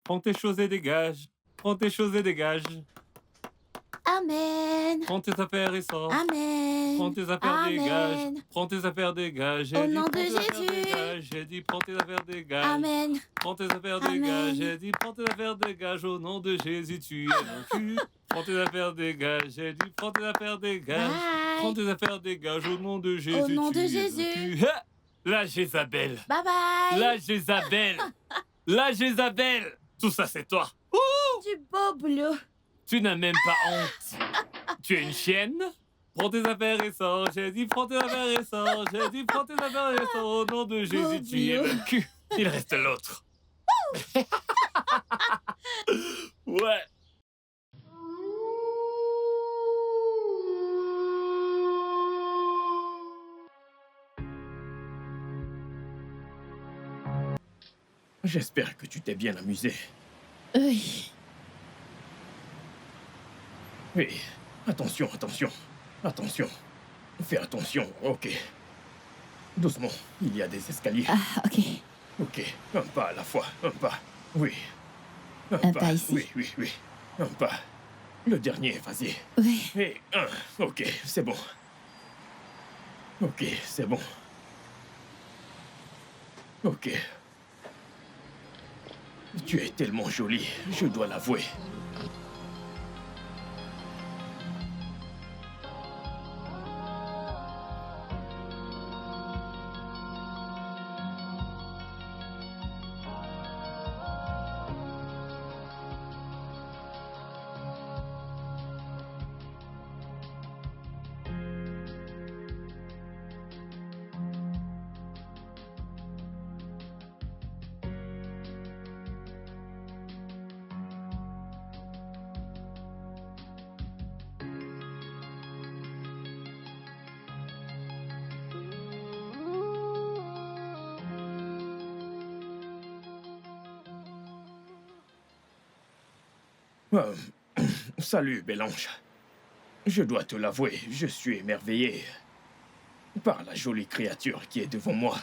Prends tes choses et dégage. Prends tes choses et dégage. Amen. Prends tes affaires et sors. Amen. Prends tes affaires, dégage. Amen. Prends tes affaires, dégage. Au J'ai dit, nom prends de tes affaires, Jésus. dégage. J'ai dit, prends tes affaires, dégage. Amen. Prends tes affaires, Amen. dégage. J'ai dit, prends tes affaires, dégage. Au nom de Jésus, tu es vaincu. Prends tes affaires, dégage. J'ai dit, prends tes affaires, dégage. Bye. Prends tes affaires, dégage. Au nom de Jésus, Au nom tu de es Jésus. vaincu. Ha! La Jézabel. Bye bye. La Jézabel. La Jézabel. Tout ça, c'est toi. Du beau boulot. Tu n'as même pas honte. Tu es une chienne. Prends tes affaires et sors. J'ai dit, prends tes affaires et sors. J'ai dit, prends tes affaires et sors. Au nom de Jésus, tu es vaincu. Il reste l'autre. Ouais. J'espère que tu t'es bien amusé. Oui. Oui, attention, attention, attention. Fais attention, ok. Doucement, il y a des escaliers. Ah, ok. Ok, un pas à la fois, un pas. Oui. Un pas ici. Oui, oui, oui. Un pas. Le dernier, vas-y. Oui. Et un. Ok, c'est bon. Ok, c'est bon. Ok. Tu es tellement jolie, je dois l'avouer. Euh, Salut, Bélange. Je dois te l'avouer, je suis émerveillé par la jolie créature qui est devant moi.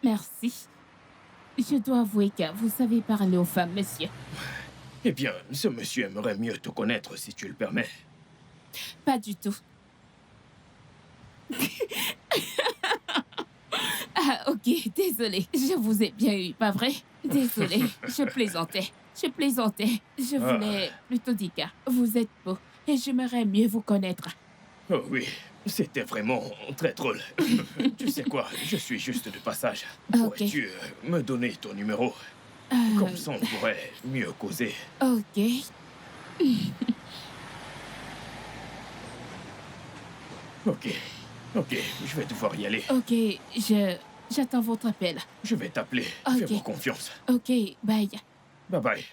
Merci. Je dois avouer que vous savez parler aux femmes, monsieur. Eh bien, ce monsieur aimerait mieux te connaître si tu le permets. Pas du tout. Ah, ok, désolé. Je vous ai bien eu, pas vrai? Désolé, je plaisantais. Je plaisantais. Je voulais plutôt dire que vous êtes beau et j'aimerais mieux vous connaître. Oh oui, c'était vraiment très drôle. Tu sais quoi, je suis juste de passage. Ok. Pourrais-tu me donner ton numéro? Comme ça, on pourrait mieux causer. Ok. Ok, ok, je vais devoir y aller. Ok, j'attends votre appel. Je vais t'appeler. Ok. Fais-moi confiance. Ok, bye. Bye bye.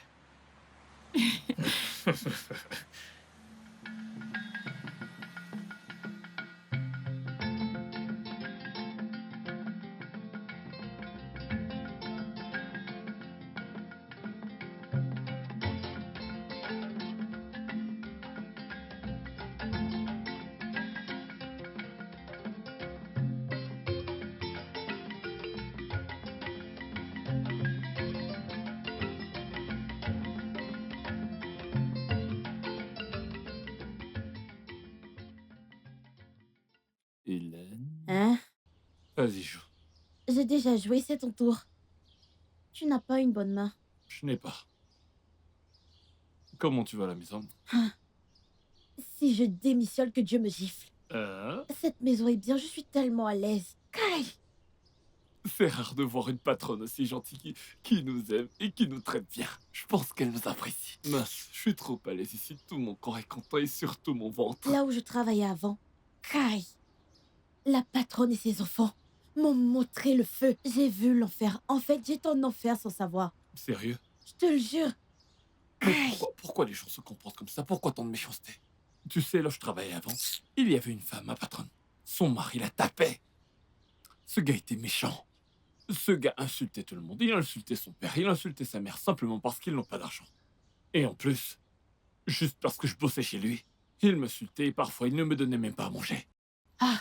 Hélène. Hein? Vas-y, joue. J'ai déjà joué, c'est ton tour. Tu n'as pas une bonne main. Je n'ai pas. Comment tu vas à la maison? Si je démissionne, que Dieu me gifle. Hein? Cette maison est bien, je suis tellement à l'aise. Kai! C'est rare de voir une patronne aussi gentille qui nous aime et qui nous traite bien. Je pense qu'elle nous apprécie. Mince, je suis trop à l'aise ici. Tout mon corps est content et surtout mon ventre. Là où je travaillais avant, Kai, la patronne et ses enfants m'ont montré le feu. J'ai vu l'enfer. En fait, j'étais en enfer sans savoir. Sérieux? Je te le jure. Mais Kai! pourquoi les gens se comportent comme ça? Pourquoi tant de méchanceté? Tu sais, là où je travaillais avant, il y avait une femme, ma patronne. Son mari la tapait. Ce gars était méchant. Ce gars insultait tout le monde. Il insultait son père, il insultait sa mère, simplement parce qu'ils n'ont pas d'argent. Et en plus, juste parce que je bossais chez lui, il m'insultait et parfois il ne me donnait même pas à manger. Ah,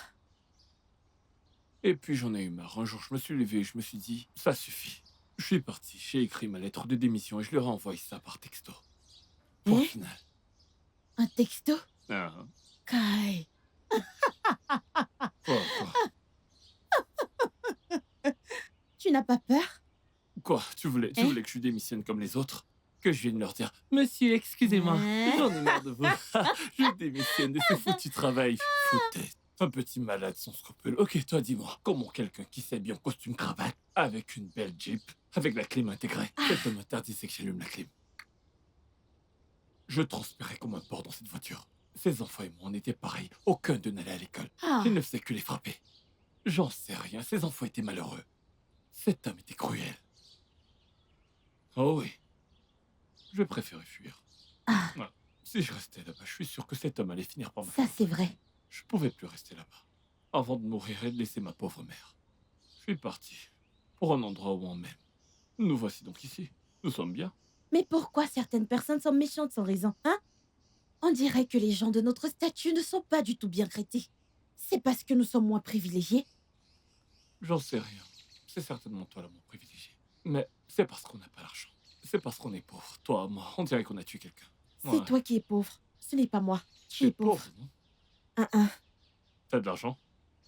Et puis j'en ai eu marre. Un jour, je me suis levé et je me suis dit, ça suffit. Je suis parti, j'ai écrit ma lettre de démission et je leur ai envoyé ça par texto. Point Hein? final. Un texto? Ah, Kai, quoi? tu n'as pas peur? Quoi? Tu voulais Hein? que je démissionne comme les autres? Que je vienne leur dire, Monsieur, excusez-moi, Hein? j'en ai marre de vous. Je démissionne de ce foutu travail. Foutaise. Un petit malade sans scrupule. Ok, toi, dis-moi, comment quelqu'un qui s'habille en costume cravate, avec une belle Jeep, avec la clim intégrée, peut m'interdisait que j'allume la clim? Je transpirais comme un porc dans cette voiture. Ces enfants et moi, on était pareils. Aucun d'eux n'allait à l'école. Ah, Je ne faisais que les frapper. J'en sais rien, ces enfants étaient malheureux. Cet homme était cruel. Oh oui, je préférais fuir. ah, Ouais. Si je restais là-bas, je suis sûr que cet homme allait finir par me ça faire c'est mal. vrai. Je pouvais plus rester là-bas. Avant de mourir et de laisser ma pauvre mère. Je suis parti. Pour un endroit où on m'aime. Nous voici donc ici. Nous sommes bien. Mais pourquoi certaines personnes sont méchantes sans raison, hein? On dirait que les gens de notre statut ne sont pas du tout bien traités. C'est parce que nous sommes moins privilégiés. J'en sais rien. C'est certainement toi l'amour privilégié. Mais c'est parce qu'on n'a pas l'argent. C'est parce qu'on est pauvre. Toi, moi, on dirait qu'on a tué quelqu'un. C'est Ouais. toi qui es pauvre. Ce n'est pas moi. Tu T'es es pauvre. pauvre, non? Un. T'as de l'argent?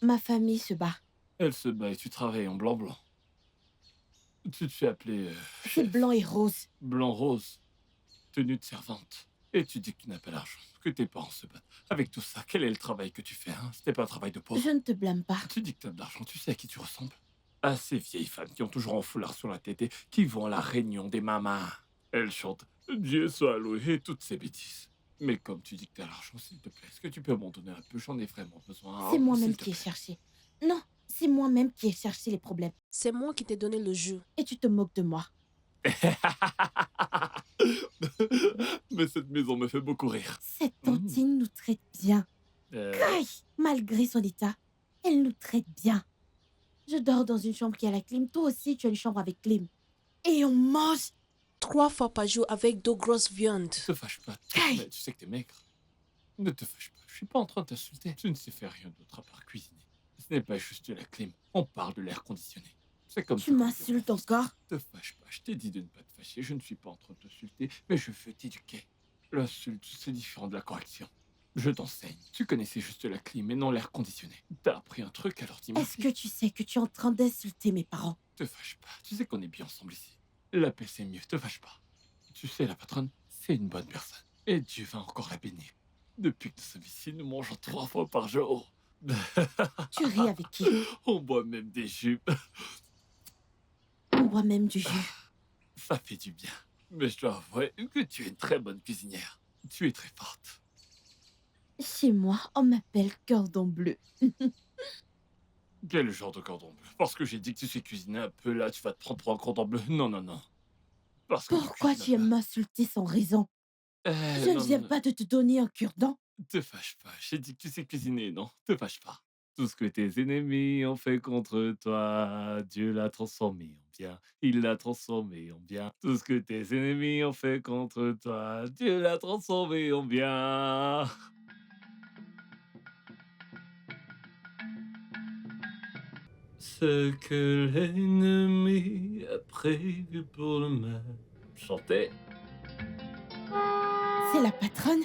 Ma famille se bat. Elle se bat et tu travailles en blanc-blanc. Tu te fais appeler C'est chef. blanc et rose. Blanc-rose. Tenue de servante. Et tu dis que tu n'as pas l'argent, que tes parents se battent. Avec tout ça, quel est le travail que tu fais, hein? C'était pas un travail de pauvre. Je ne te blâme pas. Tu dis que t'as de l'argent, tu sais à qui tu ressembles? À ces vieilles femmes qui ont toujours un foulard sur la tête et qui vont à la réunion des mamas. Elles chantent Dieu soit loué et toutes ces bêtises. Mais comme tu dis que t'as l'argent, s'il te plaît, est-ce que tu peux m'en donner un peu? J'en ai vraiment besoin. C'est hein, moi-même s'il te qui ai plaît. cherché. Non, c'est moi-même qui ai cherché les problèmes. C'est moi qui t'ai donné le jeu. Et tu te moques de moi. Mais cette maison me fait beaucoup rire. Cette tantine nous traite bien. Euh, Kai, malgré son état, elle nous traite bien. Je dors dans une chambre qui a la clim. Toi aussi, tu as une chambre avec clim. Et on mange. 3 fois par jour avec 2 grosses viandes. te fâche pas. Kai. Mais tu sais que t'es maigre. Ne te fâche pas. Je suis pas en train de t'insulter. Tu ne sais faire rien d'autre à part cuisiner. Ce n'est pas juste la clim. On parle de l'air conditionné. C'est comme Tu ça qu'on m'insultes fait. encore? Te fâche pas. Je t'ai dit de ne pas te fâcher. Je ne suis pas en train de t'insulter, mais je veux t'éduquer. L'insulte, c'est différent de la correction. Je t'enseigne. Tu connaissais juste la clim et non l'air conditionné. T'as appris un truc, alors dis-moi. Est-ce que tu sais que tu es en train d'insulter mes parents? Te fâche pas. Tu sais qu'on est bien ensemble ici. La paix, c'est mieux. Te fâche pas. Tu sais, la patronne, c'est une bonne personne. Et Dieu va encore la bénir. Depuis que nous sommes ici, nous mangeons 3 fois par jour. Tu ris avec qui? On boit même des jupes. On boit même du jus. Ça fait du bien. Mais je dois avouer que tu es une très bonne cuisinière. Tu es très forte. Chez moi, on m'appelle cordon bleu. Quel genre de cordon bleu? Parce que j'ai dit que tu sais cuisiner un peu, là, tu vas te prendre pour un cordon bleu. Non, non, non. Parce que Pourquoi tu aimes m'insulter sans raison? Je ne non, viens non, pas de te donner un cure-dent. te fâche pas. J'ai dit que tu sais cuisiner, non? Te fâche pas. Tout ce que tes ennemis ont fait contre toi, Dieu l'a transformé en bien. Il l'a transformé en bien. Tout ce que tes ennemis ont fait contre toi, Dieu l'a transformé en bien. Ce que l'ennemi a prévu pour le mal. Chantez. C'est la patronne?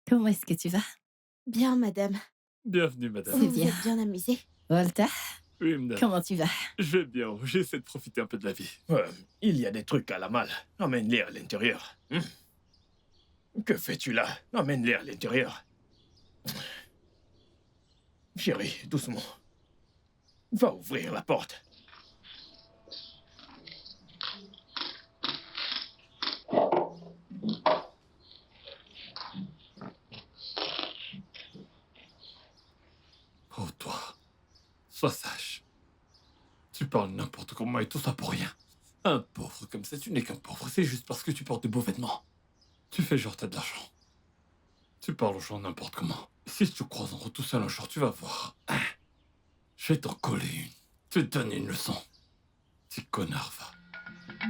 Comment est-ce que tu vas? Bien, madame. Bienvenue, madame. Vous C'est vous bien. êtes bien amusée? Volta, Oui, madame. comment tu vas? Je vais bien. J'essaie de profiter un peu de la vie. Il y a des trucs à la malle. Emmène-les à l'intérieur. Que fais-tu là? Emmène-les à l'intérieur. Chérie, doucement. Va ouvrir la porte. Sois sage. Tu parles n'importe comment et tout ça pour rien. Un pauvre comme ça, tu n'es qu'un pauvre. C'est juste parce que tu portes de beaux vêtements. Tu fais genre t'as de l'argent. Tu parles aux gens n'importe comment. Si je te croise en route tout seul un jour, tu vas voir. Hein, je vais t'en coller une. Te donner une leçon. Petit connard, va.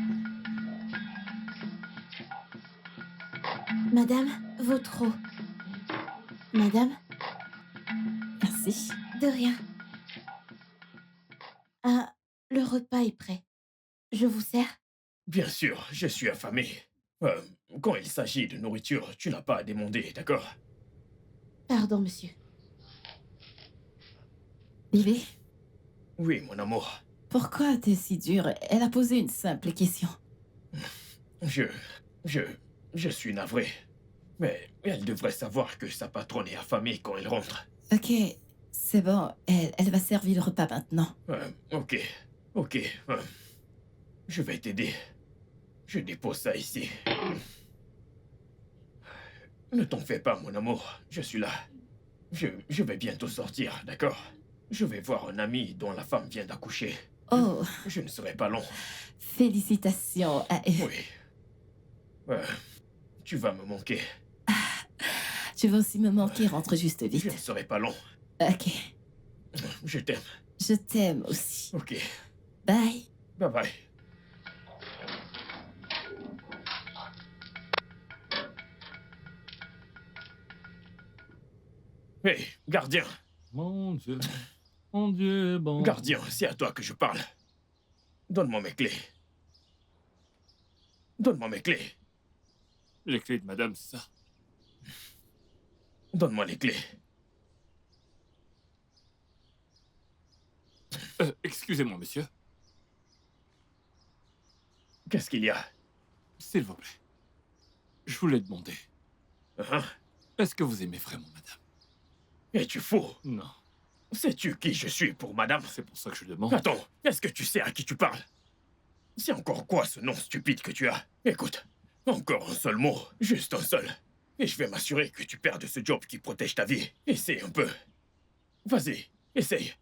Madame, votre eau. Madame, Merci. de rien. Ah, le repas est prêt. Je vous sers? Bien sûr, je suis affamé. Euh, Quand il s'agit de nourriture, tu n'as pas à demander, d'accord? Pardon, monsieur. Bibi, Oui, mon amour. pourquoi t'es si dure? Elle a posé une simple question. Je... je... je suis navré. Mais elle devrait savoir que sa patronne est affamée quand elle rentre. Ok, c'est bon. Elle va servir le repas maintenant. Ok. Ok. Je vais t'aider. Je dépose ça ici. Ne t'en fais pas, mon amour. Je suis là. Je vais bientôt sortir, d'accord? Je vais voir un ami dont la femme vient d'accoucher. Oh, Je ne serai pas long. félicitations à elle. Oui. Tu vas me manquer. Tu vas aussi me manquer, rentre juste Je ne vite. serai pas long. Ok, Je t'aime. je t'aime aussi. Ok. Bye. Bye bye. Hé, gardien. Mon Dieu est bon. Gardien, c'est à toi que je parle. Donne-moi mes clés. Donne-moi mes clés. Les clés de madame, c'est ça. Donne-moi les clés. Excusez-moi, monsieur. Qu'est-ce qu'il y a? S'il vous plaît. Je voulais demander. Hein? Est-ce que vous aimez vraiment madame? Es-tu fou? Non. Sais-tu qui je suis pour madame? C'est pour ça que je demande. Attends, est-ce que tu sais à qui tu parles? C'est encore quoi ce nom stupide que tu as? Écoute, encore un seul mot, juste un seul. Et je vais m'assurer que tu perdes ce job qui protège ta vie. Essaye un peu. Vas-y, essaye.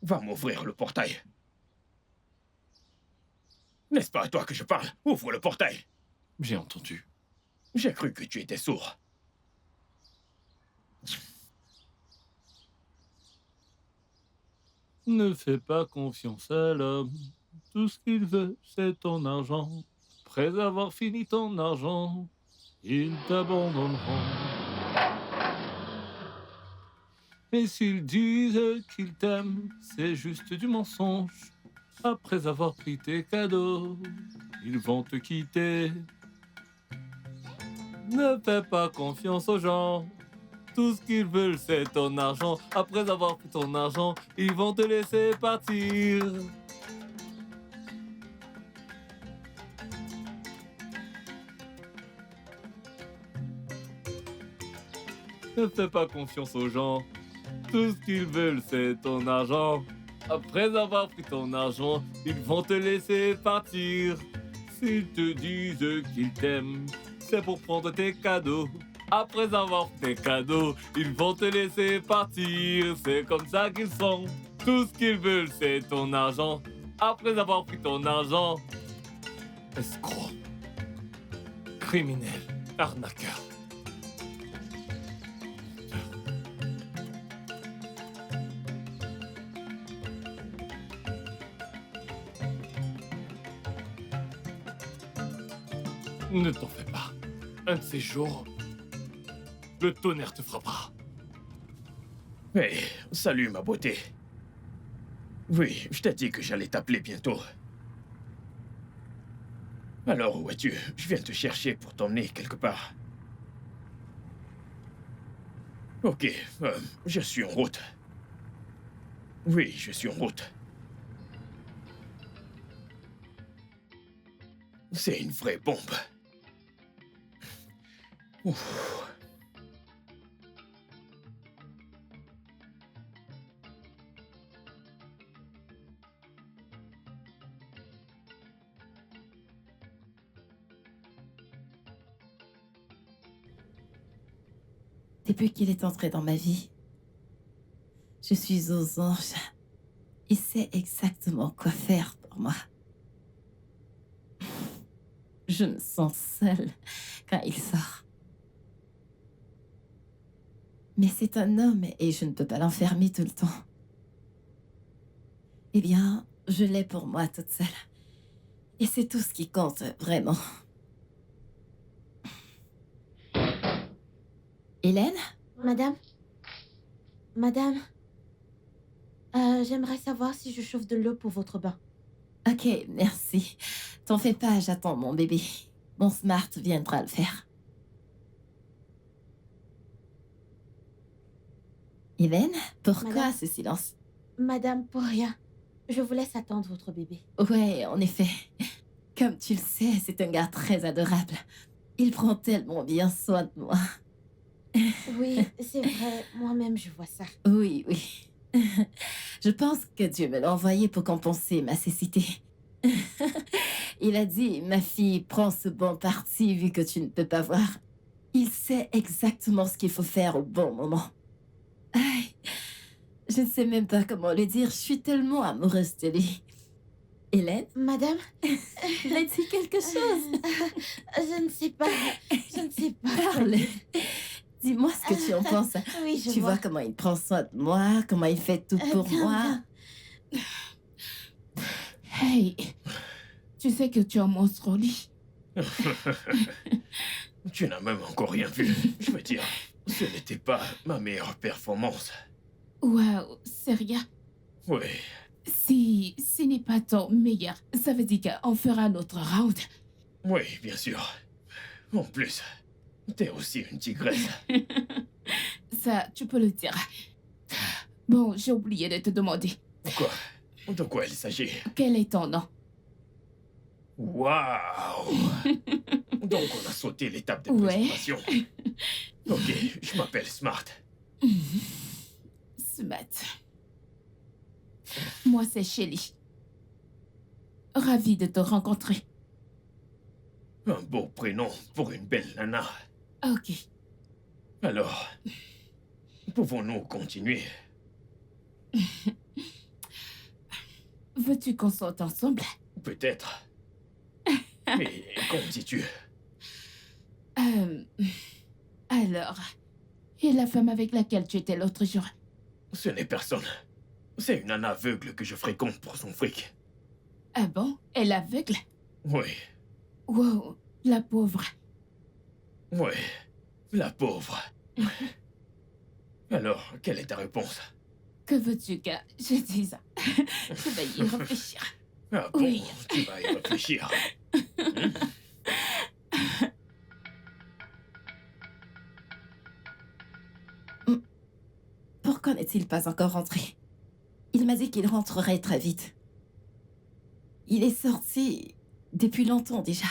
Va m'ouvrir le portail. N'est-ce pas à toi que je parle? Ouvre le portail. J'ai entendu. J'ai cru que tu étais sourd. Ne fais pas confiance à l'homme. Tout ce qu'il veut, c'est ton argent. Après avoir fini ton argent, ils t'abandonneront. Et s'ils disent qu'ils t'aiment, c'est juste du mensonge. Après avoir pris tes cadeaux, ils vont te quitter. Ne fais pas confiance aux gens. Tout ce qu'ils veulent, c'est ton argent. Après avoir pris ton argent, ils vont te laisser partir. Ne fais pas confiance aux gens. Tout ce qu'ils veulent, c'est ton argent. Après avoir pris ton argent, ils vont te laisser partir. S'ils te disent qu'ils t'aiment, c'est pour prendre tes cadeaux. Après avoir pris tes cadeaux, ils vont te laisser partir. C'est comme ça qu'ils sont. Tout ce qu'ils veulent, c'est ton argent. Après avoir pris ton argent, escroc, criminel, arnaqueur. Ne t'en fais pas. Un de ces jours, le tonnerre te frappera. Hé, salut ma beauté. Oui, je t'ai dit que j'allais t'appeler bientôt. Alors, où es-tu? Je viens te chercher pour t'emmener quelque part. Ok, je suis en route. Oui, je suis en route. C'est une vraie bombe. Ouf. Depuis qu'il est entré dans ma vie, Je suis aux anges. Il sait exactement quoi faire pour moi. Je me sens seule quand il sort. Mais c'est un homme et je ne peux pas l'enfermer tout le temps. Eh bien, je l'ai pour moi toute seule. Et c'est tout ce qui compte, vraiment. Hélène? Madame? Madame? J'aimerais savoir si je chauffe de l'eau pour votre bain. Ok, merci. T'en fais pas, j'attends mon bébé. Mon smart viendra le faire. Hélène, pourquoi Madame? ce silence? Madame, pour rien. Je vous laisse attendre votre bébé. Ouais, en effet. Comme tu le sais, c'est un gars très adorable. Il prend tellement bien soin de moi. Oui, c'est vrai. Moi-même, je vois ça. Oui, oui. Je pense que Dieu me l'a envoyé pour compenser ma cécité. Il a dit, ma fille, prends ce bon parti vu que tu ne peux pas voir. Il sait exactement ce qu'il faut faire au bon moment. Aïe, je ne sais même pas comment le dire, je suis tellement amoureuse de lui. Hélène, Madame? il a dit quelque chose. Je ne sais pas. Je ne sais pas. Parle. Dis-moi ce que tu en penses. Oui, je Tu vois comment il prend soin de moi, comment il fait tout pour Bien, moi. bien. Hey, tu sais que tu es un monstre au lit. Tu n'as même encore rien vu. Je veux dire, ce n'était pas ma meilleure performance. Waouh, sérieux? Oui, Si ce n'est pas ton meilleur, ça veut dire qu'on fera notre round. oui, bien sûr. En plus, t'es aussi une tigresse. Ça, tu peux le dire. Bon, j'ai oublié de te demander. Quoi? De quoi il s'agit? Quel est ton nom? Waouh! Donc on a sauté l'étape de Ouais. présentation. Ok, je m'appelle Smart. Smart. Moi, c'est Shelly. Ravie de te rencontrer. Un beau prénom pour une belle nana. Ok. Alors, pouvons-nous continuer? Veux-tu qu'on sorte ensemble? Peut-être. Mais qu'en dis-tu? Alors, et la femme avec laquelle tu étais l'autre jour? Ce n'est personne. C'est une nana aveugle que je fréquente pour son fric. Ah bon? Elle est aveugle? Oui, Wow, la pauvre. oui, la pauvre. Alors, quelle est ta réponse? Que veux-tu que je dise? Je vais y réfléchir. Ah bon, Oui. tu vas y réfléchir. Pourquoi n'est-il pas encore rentré? Il m'a dit qu'il rentrerait très vite. Il est sorti depuis longtemps déjà.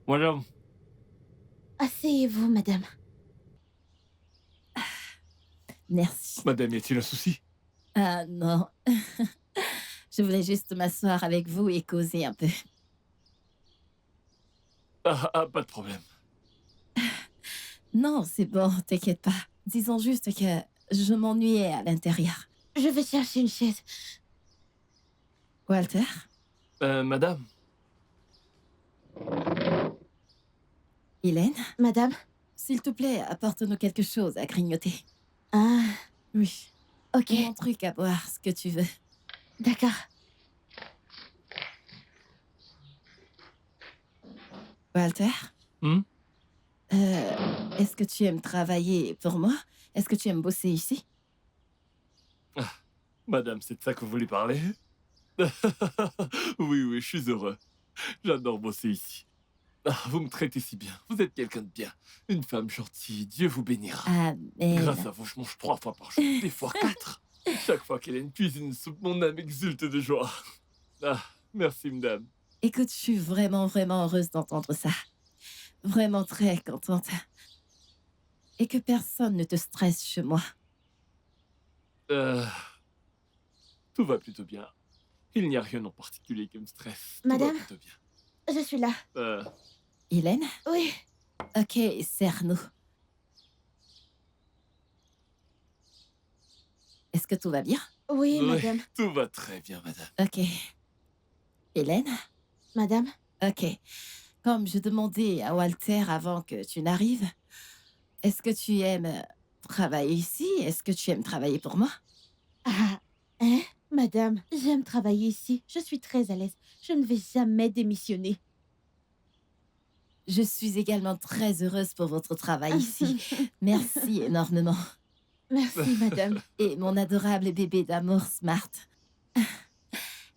Madame, Assez, Asseyez-vous, madame. Merci. Madame, y a-t-il un souci? Ah non. Je voulais juste m'asseoir avec vous et causer un peu. Pas de problème. Non, c'est bon, t'inquiète pas. Disons juste que je m'ennuyais à l'intérieur. Je vais chercher une chaise. Walter? Madame? Hélène? Madame? S'il te plaît, apporte-nous quelque chose à grignoter. Ah, Oui. ok. Mon truc à boire, ce que tu veux. D'accord. Walter? Hmm? Est-ce que tu aimes travailler pour moi? Est-ce que tu aimes bosser ici? Madame, c'est de ça que vous voulez parler? Oui, je suis heureux. J'adore bosser ici. Vous me traitez si bien. Vous êtes quelqu'un de bien. Une femme gentille. Dieu vous bénira. Amen. Grâce à vous, je mange 3 fois par jour. Des fois 4. Chaque fois qu'Hélène cuisine une soupe, mon âme exulte de joie. Merci, madame. Écoute, je suis vraiment, vraiment heureuse d'entendre ça. Vraiment très contente. Et que personne ne te stresse chez moi. Tout va plutôt bien. Il n'y a rien en particulier qui me stresse. Tout va Madame? plutôt bien. Je suis là. Hélène? Oui. Ok, serre-nous. Est-ce que tout va bien? Oui, Oui, madame. tout va très bien, madame. Ok. Hélène? Madame? Ok. Comme je demandais à Walter avant que tu n'arrives, est-ce que tu aimes travailler ici? Est-ce que tu aimes travailler pour moi? Ah, hein? Madame, j'aime travailler ici. Je suis très à l'aise. Je ne vais jamais démissionner. Je suis également très heureuse pour votre travail ici. Merci énormément. Merci, madame. Et mon adorable bébé d'amour Smart.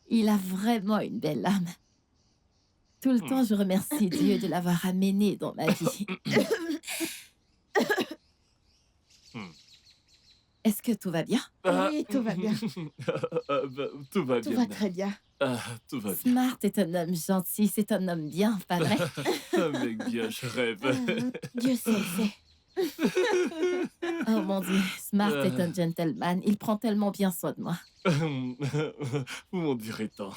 Il a vraiment une belle âme. Tout le temps, je remercie Dieu de l'avoir amené dans ma vie. Est-ce que tout va bien? Oui, tout va bien. Tout va Tout bien, va madame. très bien. Tout va bien. Smart est un homme gentil, c'est un homme bien, pas vrai? Un mec bien, je rêve. Dieu seul sait. Oh mon Dieu, Smart est un gentleman. Il prend tellement bien soin de moi. Vous m'en direz tant.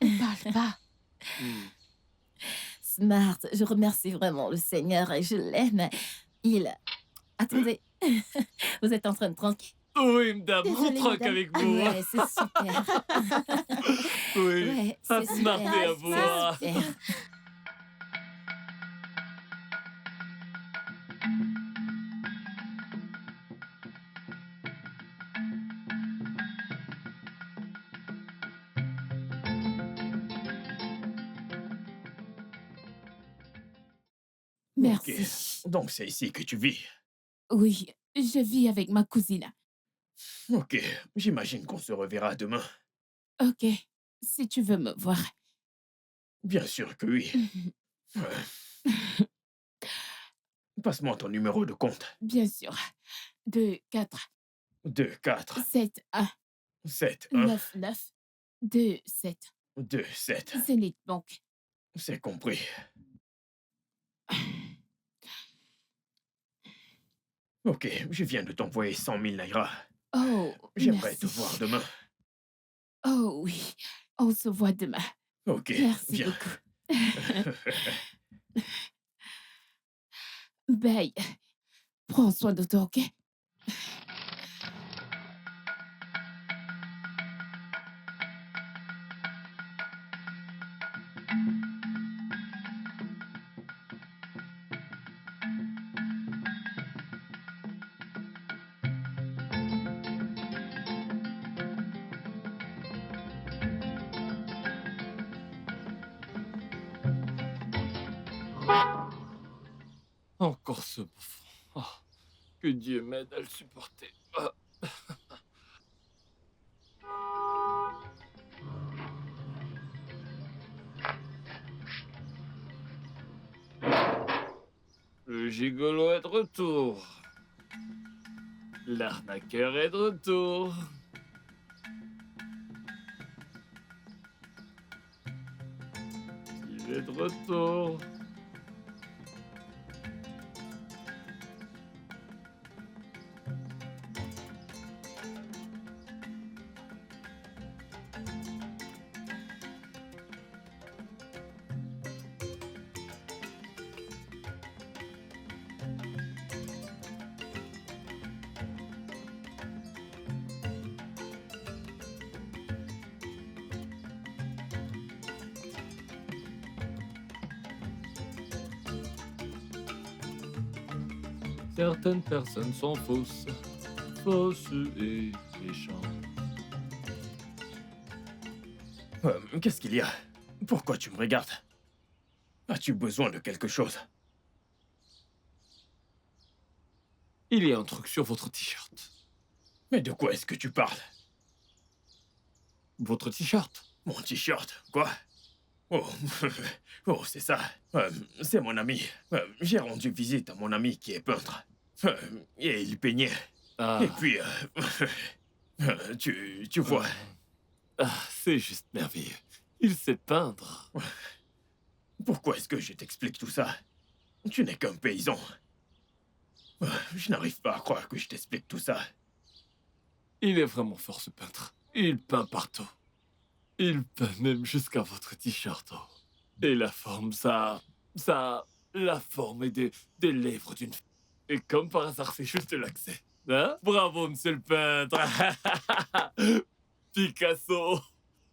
Parle pas. Smart, je remercie vraiment le Seigneur et je l'aime. Il... Attendez, vous êtes en train de tranquille? Oui, madame, on Désolée, troque madame. avec vous. Ouais, c'est super. Oui, Ouais, à c'est Smart super. et à vous. C'est super. Merci. Ok. Donc c'est ici que tu vis. Oui, je vis avec ma cousine. Ok. J'imagine qu'on se reverra demain. Ok, si tu veux me voir. Bien sûr que oui. Passe-moi ton numéro de compte. Bien sûr. 2, 4, 2 4 7, 1, 7 1 9, 9, 2, 7. 2 7. Zenith Bank. C'est compris. Ok, je viens de t'envoyer 100 000 naira. Oh, J'aimerais merci. te voir demain. Oh oui, on se voit demain. Ok, Merci viens. beaucoup. Bye. Prends soin de toi, ok? Encore ce bouffon. Oh, que Dieu m'aide à le supporter. Le gigolo est de retour. L'arnaqueur est de retour. Il est de retour. Certaines personnes sont fausses, fausses et méchantes. Qu'est-ce qu'il y a? Pourquoi tu me regardes? As-tu besoin de quelque chose? Il y a un truc sur votre t-shirt. Mais de quoi est-ce que tu parles? Votre t-shirt? Mon t-shirt? Quoi? Oh, oh, c'est ça. C'est mon ami. J'ai rendu visite à mon ami qui est peintre. Et il peignait. Ah, Et puis, tu vois. c'est juste merveilleux. Il sait peindre. Pourquoi est-ce que je t'explique tout ça? Tu n'es qu'un paysan. Je n'arrive pas à croire que je t'explique tout ça. Il est vraiment fort, ce peintre. Il peint partout. Il peint même jusqu'à votre t-shirt. Oh. Et la forme, la forme est des lèvres d'une femme. Et comme par hasard, c'est juste l'accès. Hein? Bravo, monsieur le peintre. Picasso.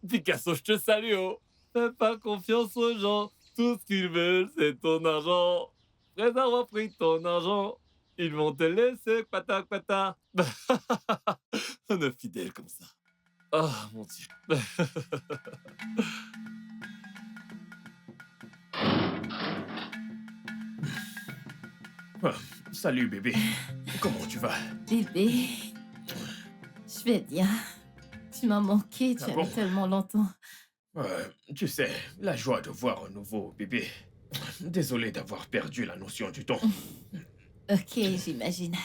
Picasso, je te salue. Oh. Fais pas confiance aux gens. Tout ce qu'ils veulent, c'est ton argent. Après avoir pris ton argent, ils vont te laisser pata pata. On est fidèle comme ça. Oh, mon Dieu. Salut bébé. Comment tu vas? Bébé, je vais bien. Tu m'as manqué, tu Ah as bon? mis tellement longtemps. Tu sais, la joie de voir un nouveau bébé. Désolé d'avoir perdu la notion du temps. Ok, j'imagine.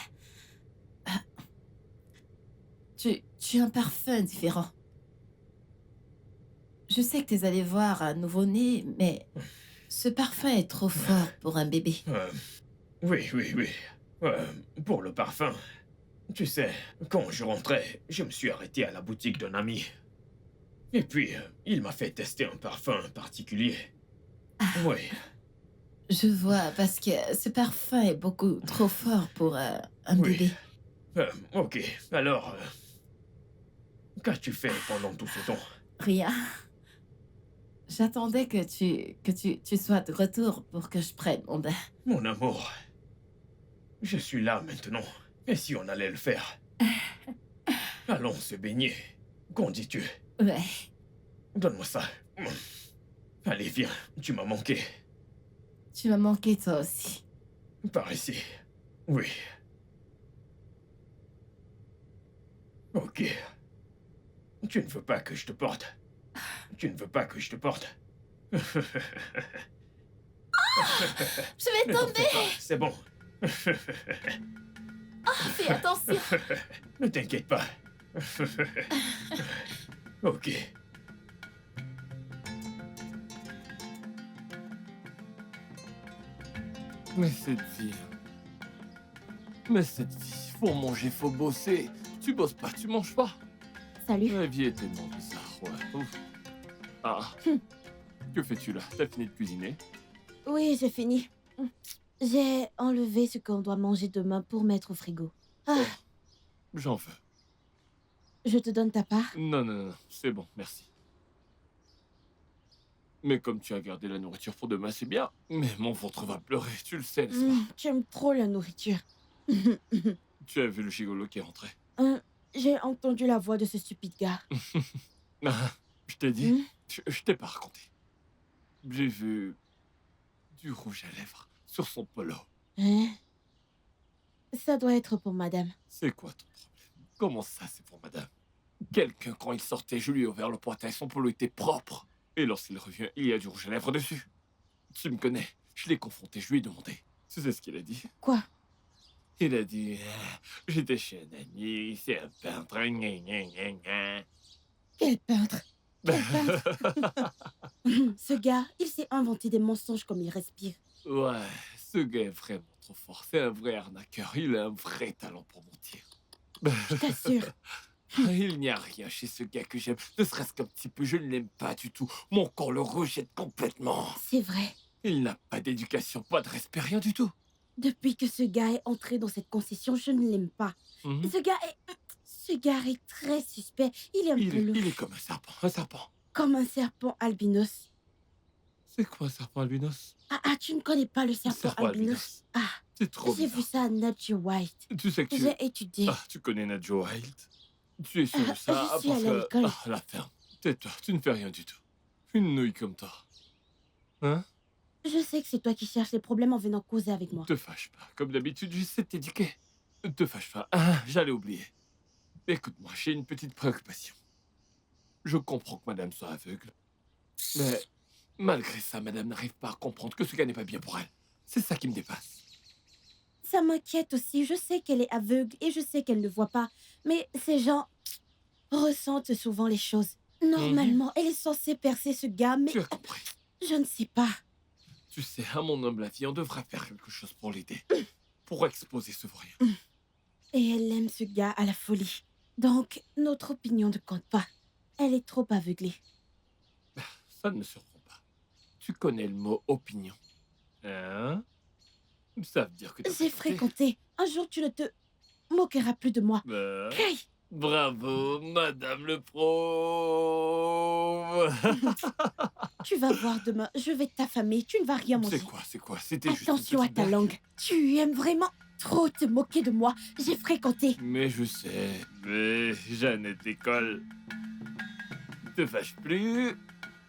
Ah. Tu as un parfum différent. Je sais que tu es allé voir un nouveau-né, mais ce parfum est trop fort pour un bébé. Oui. Pour le parfum. Tu sais, quand je rentrais, je me suis arrêté à la boutique d'un ami. Et puis, il m'a fait tester un parfum particulier. Oui. Je vois, parce que ce parfum est beaucoup trop fort pour un Oui. bébé. Ok, alors... qu'as-tu fait pendant tout ce temps? Rien. J'attendais que tu sois de retour pour que je prenne mon bain. Mon amour, je suis là maintenant. Et si on allait le faire? Allons se baigner. Qu'en dis-tu? Ouais. Donne-moi ça. Allez, viens, tu m'as manqué. Tu m'as manqué toi aussi. Par ici. Oui. Ok. Tu ne veux pas que je te porte? Tu ne veux pas que je te porte? Je vais Ne t'en tomber. fais pas, c'est bon. Fais attention. Ne t'inquiète pas. Ok. Mais cette vie... faut manger, faut bosser. Tu bosses pas, tu manges pas. Salut. La vie est tellement bizarre, ouais. Ouf. Ah. Que fais-tu là? T'as fini de cuisiner? Oui, j'ai fini. J'ai enlevé ce qu'on doit manger demain pour mettre au frigo. Ah, J'en veux. je te donne ta part. Non, c'est bon, merci. Mais comme tu as gardé la nourriture pour demain, c'est bien. Mais mon ventre va pleurer, tu le sais, n'est-ce pas? Tu aimes trop la nourriture. Tu as vu le gigolo qui est rentré? J'ai entendu la voix de ce stupide gars. Ah, je t'ai dit, Hmm? je t'ai pas raconté. J'ai vu du rouge à lèvres sur son polo. Hein? Ça doit être pour madame. C'est quoi ton problème? Comment ça, c'est pour madame? Quelqu'un, quand il sortait, je lui ai ouvert le portail, son polo était propre. Et lorsqu'il revient, il y a du rouge à lèvres dessus. Tu me connais, je l'ai confronté, je lui ai demandé. Tu sais ce qu'il a dit? Quoi? Il a dit, j'étais chez un ami, c'est un peintre, gna gna gna gna. Quel peintre! Ce gars, il s'est inventé des mensonges comme il respire. Ouais, ce gars est vraiment trop fort, c'est un vrai arnaqueur, il a un vrai talent pour mentir. Je t'assure. Il n'y a rien chez ce gars que j'aime, ne serait-ce qu'un petit peu, je ne l'aime pas du tout. Mon corps le rejette complètement. C'est vrai. Il n'a pas d'éducation, pas de respect, rien du tout. Depuis que ce gars est entré dans cette concession, je ne l'aime pas. Mhm. Ce gars est très suspect. Il est un peu Il est comme un serpent, comme un serpent albinos. C'est quoi, serpent albinos? Tu ne connais pas le serpent Serpent albinos? Ah, C'est trop j'ai vu bizarre. ça à Nature White. Tu sais que tu... J'ai étudié. Ah, tu connais Nadjo Wild? Tu es sûr de Je ça suis parce allée à que... l'école. Ah, la ferme. Tais-toi, tu ne fais rien du tout. Une nouille comme toi. Hein? Je sais que c'est toi qui cherches les problèmes en venant causer avec moi. Te fâche pas. Comme d'habitude, j'essaie de t'éduquer. Te fâche pas. Ah, j'allais oublier. Écoute-moi, j'ai une petite préoccupation. Je comprends que madame soit aveugle. Mais malgré ça, madame n'arrive pas à comprendre que ce gars n'est pas bien pour elle. C'est ça qui me dépasse. Ça m'inquiète aussi. Je sais qu'elle est aveugle et je sais qu'elle ne voit pas. Mais ces gens ressentent souvent les choses. Normalement, elle est censée percer ce gars, mais Tu as compris. je ne sais pas. Tu sais, à mon humble avis, on devrait faire quelque chose pour l'aider. Pour exposer ce vaurien. Et elle aime ce gars à la folie. Donc, notre opinion ne compte pas. Elle est trop aveuglée. Ça ne me surprend pas. Tu connais le mot opinion. Hein? Ça veut dire que t'as J'ai fréquenté. fréquenté. Un jour, tu ne te moqueras plus de moi. Bah, Hey, bravo, madame le pro. tu vas voir demain. Je vais t'affamer. Tu ne vas rien manger. C'est quoi? C'était juste une Attention à petite ta blague. langue. Tu aimes vraiment trop te moquer de moi. J'ai fréquenté. Mais je sais. Mais Jeannette École. Te fâche plus.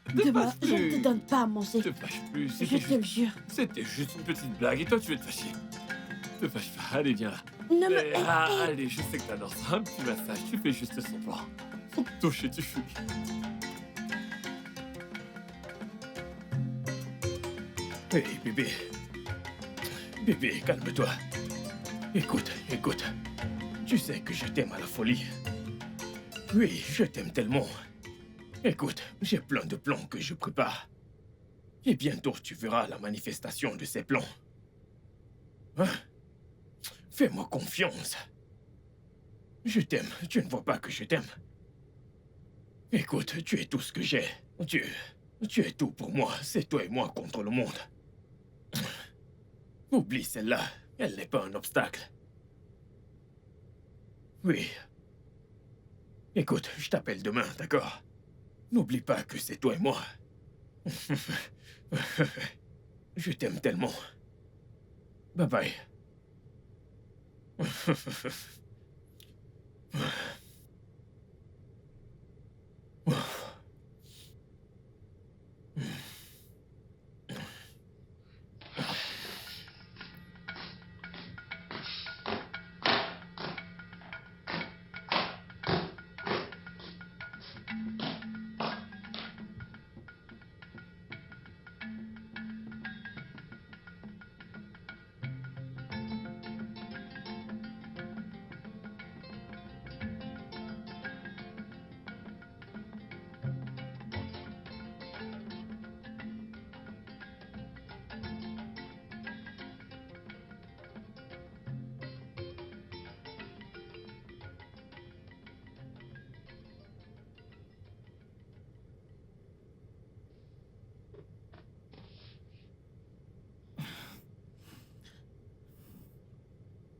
Te Demain, fâche je ne te plus. donne pas à manger. Te fâche plus. Je te le jure. C'était juste une petite blague et toi tu veux te fâcher. Te fâche pas. Allez, viens là. Ne me... Allez, je sais que t'adores ça. Un petit massage. Tu fais juste semblant. Faut te toucher, tu fuis. Hey, bébé. Bébé, calme-toi. Écoute. Tu sais que je t'aime à la folie. Oui, je t'aime tellement. Écoute, j'ai plein de plans que je prépare. Et bientôt, tu verras la manifestation de ces plans. Hein? Fais-moi confiance. Je t'aime. Tu ne vois pas que je t'aime. Écoute, tu es tout ce que j'ai. Tu es tout pour moi. C'est toi et moi contre le monde. Oublie celle-là. Elle n'est pas un obstacle. Oui. Écoute, je t'appelle demain, d'accord? N'oublie pas que c'est toi et moi. Je t'aime tellement. Bye bye.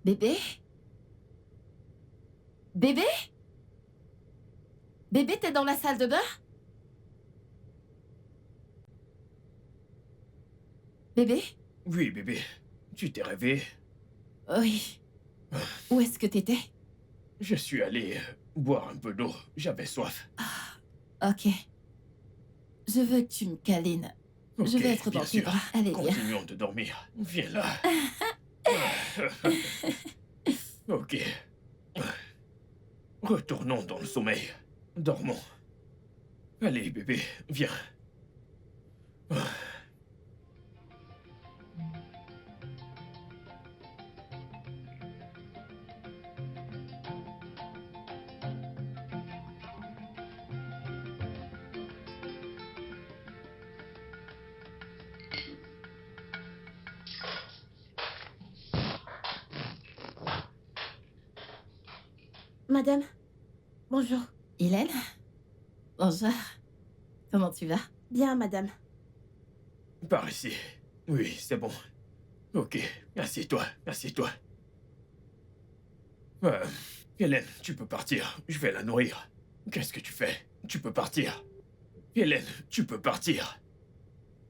Bébé? Bébé? Bébé, t'es dans la salle de bain? Bébé? Oui, bébé. Tu t'es réveillé? Oui. Où est-ce que t'étais? Je suis allé boire un peu d'eau. J'avais soif. Ok. Je veux que tu me câlines. Ok, Je vais être dans bien tes sûr. bras. Allez, viens. Continuons de dormir. Viens là. Ok. Retournons dans le sommeil. Dormons. Allez, bébé, viens. Madame, bonjour. Hélène? Bonjour. Comment tu vas? Bien, madame. Par ici. Oui, c'est bon. Ok, assieds-toi, assieds-toi. Hélène, tu peux partir. Je vais la nourrir. Qu'est-ce que tu fais? Tu peux partir. Hélène, tu peux partir.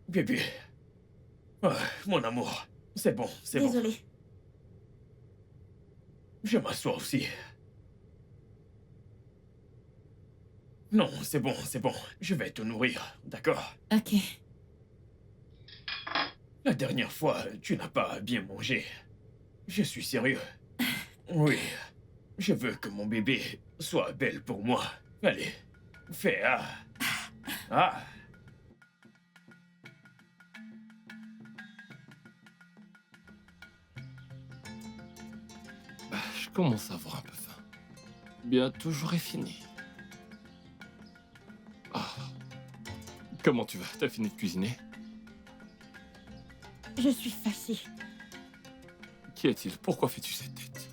Bébé. Ah, mon amour. C'est bon, c'est bon. Désolée. Je m'assois aussi. Non, c'est bon, c'est bon. Je vais te nourrir, d'accord? Ok. La dernière fois, tu n'as pas bien mangé. Je suis sérieux. Oui. Je veux que mon bébé soit belle pour moi. Allez, fais ah. Ah. Bah, je commence à avoir un peu faim. Bientôt j'aurai fini. Ah. Comment tu vas? T'as fini de cuisiner? Je suis fâchée. Qui est-il? Pourquoi fais-tu cette tête?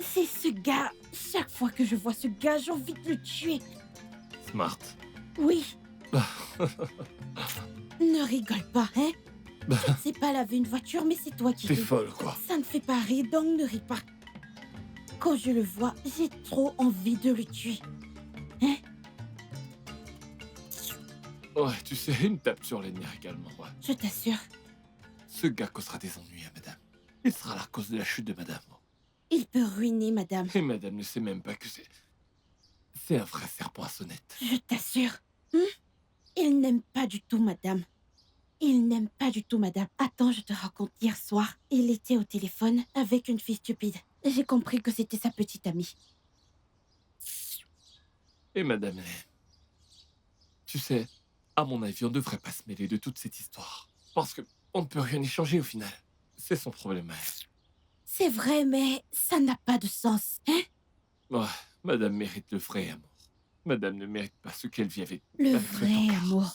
C'est ce gars. Chaque fois que je vois ce gars, j'ai envie de le tuer. Smart. Oui. Ne rigole pas, hein? Bah, Je ne sais pas laver une voiture, mais c'est toi qui t'es ris. folle, quoi. Ça ne fait pas rire, donc ne ris pas. Quand je le vois, j'ai trop envie de le tuer. Ouais, tu sais, une tape sur les nerfs également, ouais. Je t'assure, Ce gars causera des ennuis à madame. Il sera la cause de la chute de madame. il peut ruiner madame. Et madame ne sait même pas que c'est... C'est un vrai serpent à sonnette. Je t'assure. Il n'aime pas du tout madame. Il n'aime pas du tout madame. Attends, je te raconte. Hier soir, il était au téléphone avec une fille stupide. J'ai compris que c'était sa petite amie. Et madame, tu sais, à mon avis, on ne devrait pas se mêler de toute cette histoire. Parce que on ne peut rien y changer au final. C'est son problème à elle. C'est vrai, mais ça n'a pas de sens, hein? Ouais, madame mérite le vrai amour. Madame ne mérite pas ce qu'elle vit avec... Le avec le vrai temps. amour.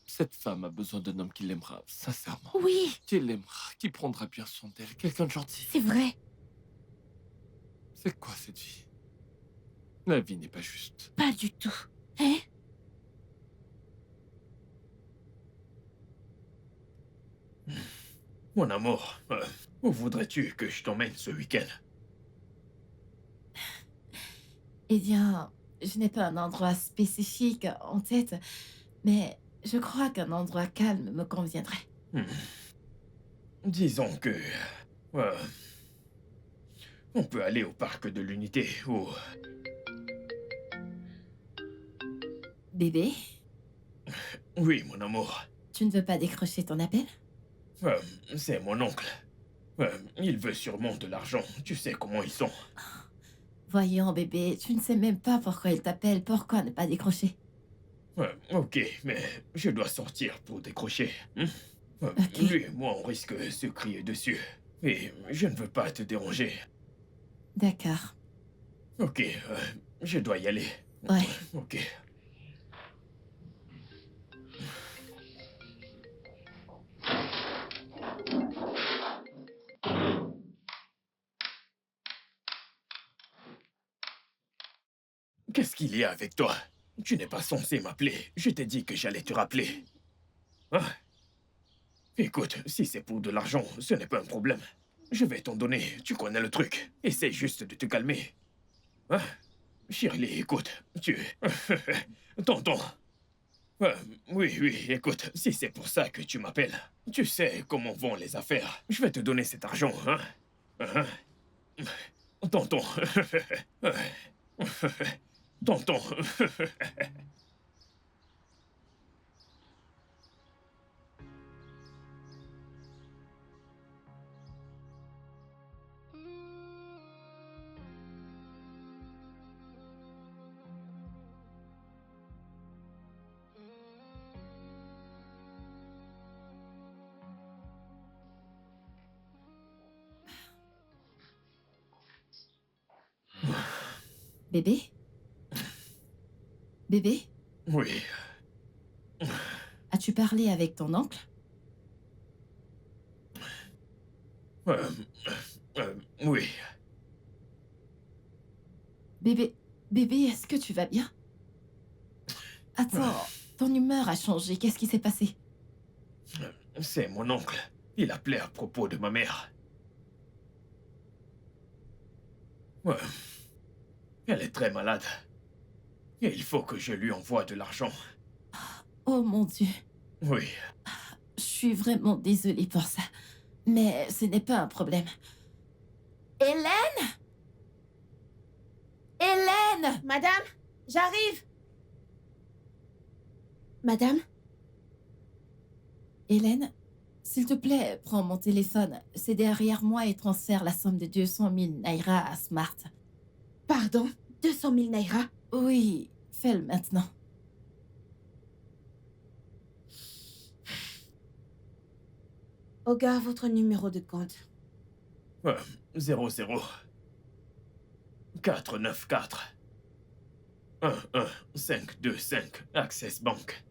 Cette femme a besoin d'un homme qui l'aimera, sincèrement. Oui, Qui l'aimera, qui prendra bien soin d'elle, quelqu'un de gentil. c'est vrai. C'est quoi cette vie? La vie n'est pas juste. Pas du tout. Hein? Mon amour, où voudrais-tu que je t'emmène ce week-end? Eh bien, je n'ai pas un endroit spécifique en tête, mais je crois qu'un endroit calme me conviendrait. Disons que... euh, on peut aller au parc de l'Unité ou... Bébé, Oui, mon amour. tu ne veux pas décrocher ton appel? Euh, c'est mon oncle. Il veut sûrement de l'argent. Tu sais comment ils sont. Voyons, bébé, tu ne sais même pas pourquoi il t'appelle. Pourquoi ne pas décrocher? Ok, mais je dois sortir pour décrocher. Ok. Lui et moi, on risque de se crier dessus. Et je ne veux pas te déranger. D'accord. Ok, je dois y aller. Ouais. Ok. Qu'est-ce qu'il y a avec toi? Tu n'es pas censé m'appeler. Je t'ai dit que j'allais te rappeler. Hein? Écoute, si c'est pour de l'argent, ce n'est pas un problème. Je vais t'en donner, tu connais le truc. Essaye juste de te calmer. Hein? Shirley, écoute, tu... Tonton. Oui, écoute, si c'est pour ça que tu m'appelles, tu sais comment vont les affaires. Je vais te donner cet argent, hein? Hein? Tonton. Tonton. Bébé? Bébé? Oui. As-tu parlé avec ton oncle? Oui. Bébé, bébé, est-ce que tu vas bien? Attends, ton humeur a changé. Qu'est-ce qui s'est passé? C'est mon oncle. Il appelait à propos de ma mère. Elle est très malade. Et il faut que je lui envoie de l'argent. Oh mon Dieu. Oui. Je suis vraiment désolée pour ça. Mais ce n'est pas un problème. Hélène? Hélène! Madame, j'arrive. Madame, Hélène, s'il te plaît, prends mon téléphone. C'est derrière moi et transfère la somme de 200 000 naira à Smart. pardon, 200 000 naira. Oui, fais-le maintenant. Oga, votre numéro de compte. 00 494 11525 Access Bank.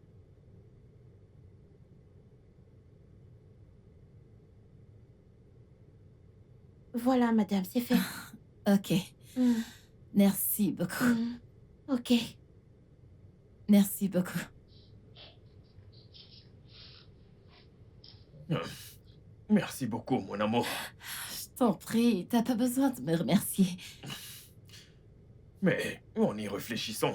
Voilà, madame, c'est fait. Ok, Hmm, merci beaucoup. Ok. Merci beaucoup. Merci beaucoup, mon amour. Je t'en prie, t'as pas besoin de me remercier. Mais en y réfléchissant,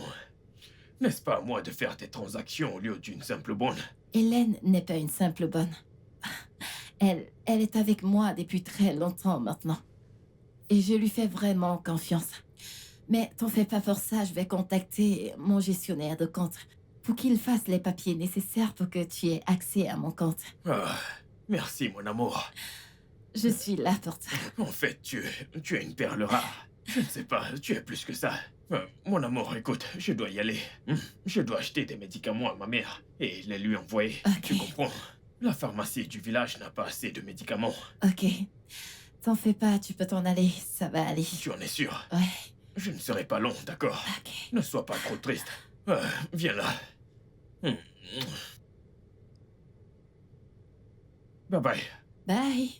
n'est-ce pas à moi de faire des transactions au lieu d'une simple bonne? Hélène n'est pas une simple bonne. Elle est avec moi depuis très longtemps maintenant. Et je lui fais vraiment confiance. Mais t'en fais pas pour ça, je vais contacter mon gestionnaire de compte pour qu'il fasse les papiers nécessaires pour que tu aies accès à mon compte. Ah, merci, mon amour. Je suis là pour toi. En fait, tu es une perle rare. Je ne sais pas, tu es plus que ça. Mon amour, écoute, je dois y aller. Je dois acheter des médicaments à ma mère et les lui envoyer. Ok. Tu comprends? La pharmacie du village n'a pas assez de médicaments. Ok. T'en fais pas, tu peux t'en aller, ça va aller. Tu en es sûr? Ouais, Je ne serai pas long, d'accord? ok. Ne sois pas trop triste. Viens là. Bye bye. Bye.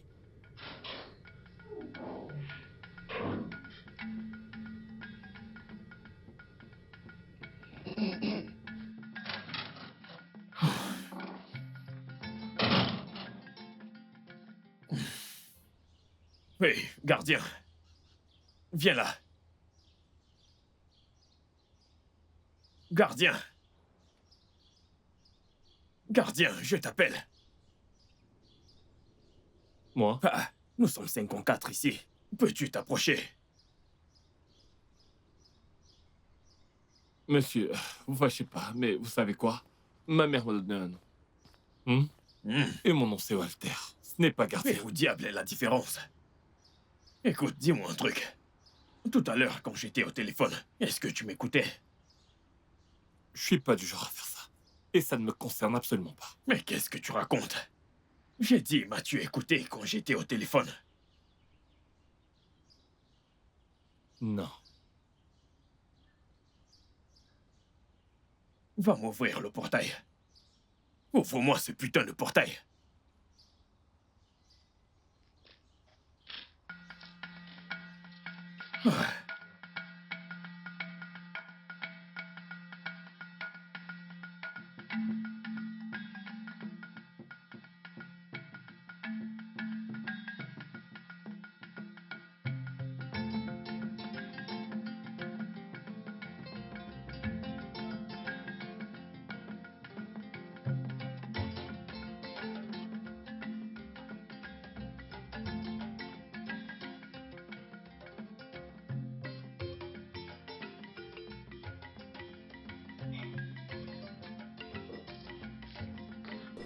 Hey, gardien. Viens là. Gardien. Gardien, je t'appelle. Moi? Ah, nous sommes 54 ici. Peux-tu t'approcher? Monsieur, vous fâchez pas, mais vous savez quoi? Ma mère m'a donné un nom. Et mon nom, c'est Walter. Ce n'est pas gardien. Mais où diable est la différence? Écoute, dis-moi un truc. Tout à l'heure, quand j'étais au téléphone, est-ce que tu m'écoutais? Je suis pas du genre à faire ça. Et ça ne me concerne absolument pas. Mais qu'est-ce que tu racontes? J'ai dit, m'as-tu écouté quand j'étais au téléphone? Non. Va m'ouvrir le portail. Ouvre-moi ce putain de portail. Ah.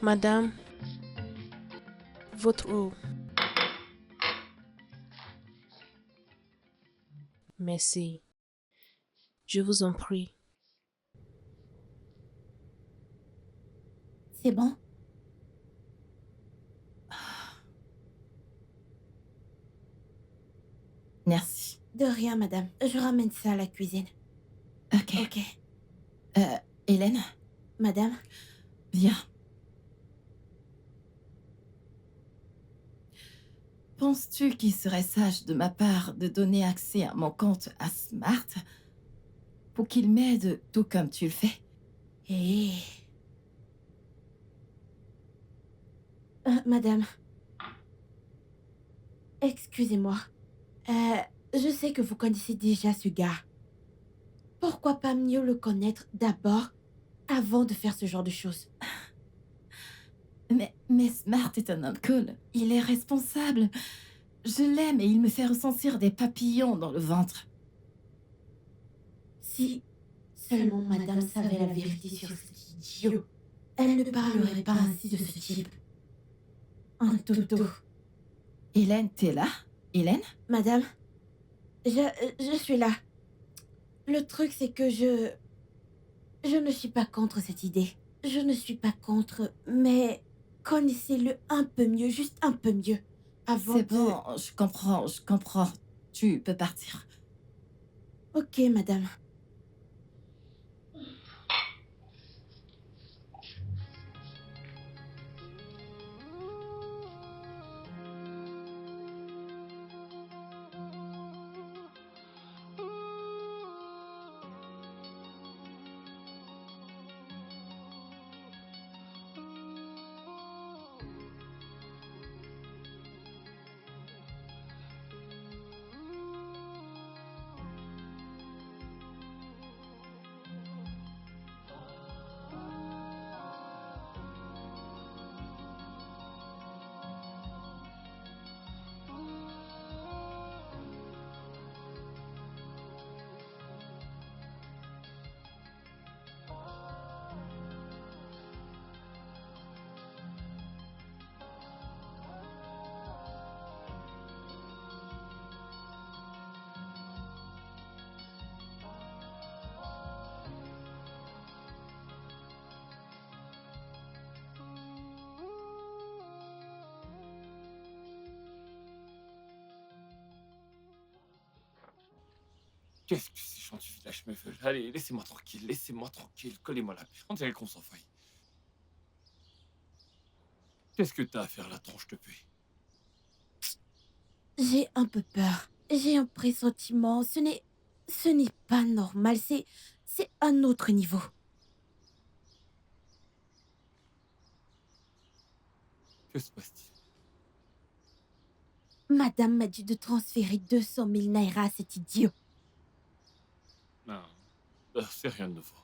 Madame, votre eau. Merci. Je vous en prie. C'est bon? Merci. De rien, madame. Je ramène ça à la cuisine. Ok. Ok. Hélène, Madame, viens. Penses-tu qu'il serait sage de ma part de donner accès à mon compte à Smart pour qu'il m'aide tout comme tu le fais? hé. Madame. Excusez-moi. Je sais que vous connaissez déjà ce gars. Pourquoi pas mieux le connaître d'abord avant de faire ce genre de choses? Mais Mais Smart est un homme cool. Il est responsable. Je l'aime et il me fait ressentir des papillons dans le ventre. Si seulement madame savait la vérité sur cet idiot, elle ne parlerait pas ainsi de ce type. Un toto. Hélène, t'es là? Hélène? Madame, je suis là. Le truc, c'est que je ne suis pas contre cette idée. Je ne suis pas contre, mais connaissez-le un peu mieux, juste un peu mieux. Avant C'est de... bon, je comprends. Tu peux partir. Ok, madame. Qu'est-ce que ces gens du village me veulent? Allez, laissez-moi tranquille, collez-moi la paix. On dirait qu'on s'en faille. Qu'est-ce que t'as à faire là, tronche de paix? J'ai un peu peur. J'ai un pressentiment. Ce n'est pas normal. C'est un autre niveau. Que se passe-t-il? Madame m'a dit de transférer 200 000 naira à cet idiot. Non, c'est rien de nouveau.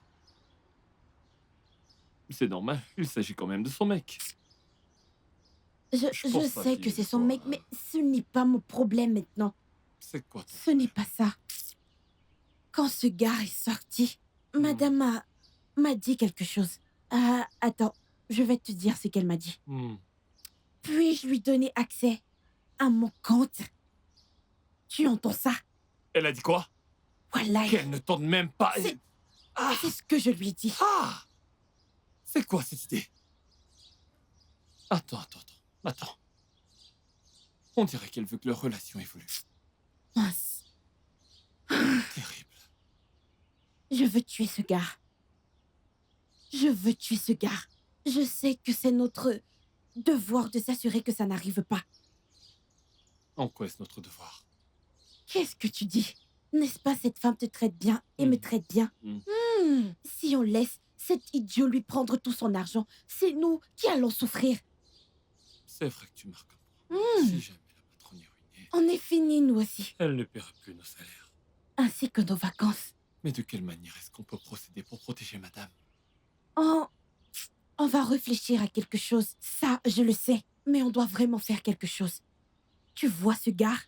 C'est normal, il s'agit quand même de son mec. Je pense pas sais qu'il que c'est son soit- mec, mais ce n'est pas mon problème maintenant. C'est quoi ton Ce n'est pas ça. Quand ce gars est sorti, madame m'a dit quelque chose. Ah, attends, je vais te dire ce qu'elle m'a dit. Puis-je lui donner accès à mon compte? Tu entends ça? Elle a dit quoi? Voilà. Qu'elle ne tourne même pas. C'est- C'est ce que je lui ai dit. Ah! C'est quoi cette idée? Attends. On dirait qu'elle veut que leur relation évolue. Mince. Terrible. Je veux tuer ce gars. Je sais que c'est notre devoir de s'assurer que ça n'arrive pas. En quoi est-ce notre devoir? Qu'est-ce que tu dis? N'est-ce pas cette femme te traite bien et me traite bien? Si on laisse cet idiot lui prendre tout son argent, c'est nous qui allons souffrir. C'est vrai que tu marques un point. Si jamais la patronne est ruinée, On est finis, nous aussi. elle ne paiera plus nos salaires. Ainsi que nos vacances. Mais de quelle manière est-ce qu'on peut procéder pour protéger madame? On va réfléchir à quelque chose. Ça, je le sais. Mais on doit vraiment faire quelque chose. Tu vois ce gars?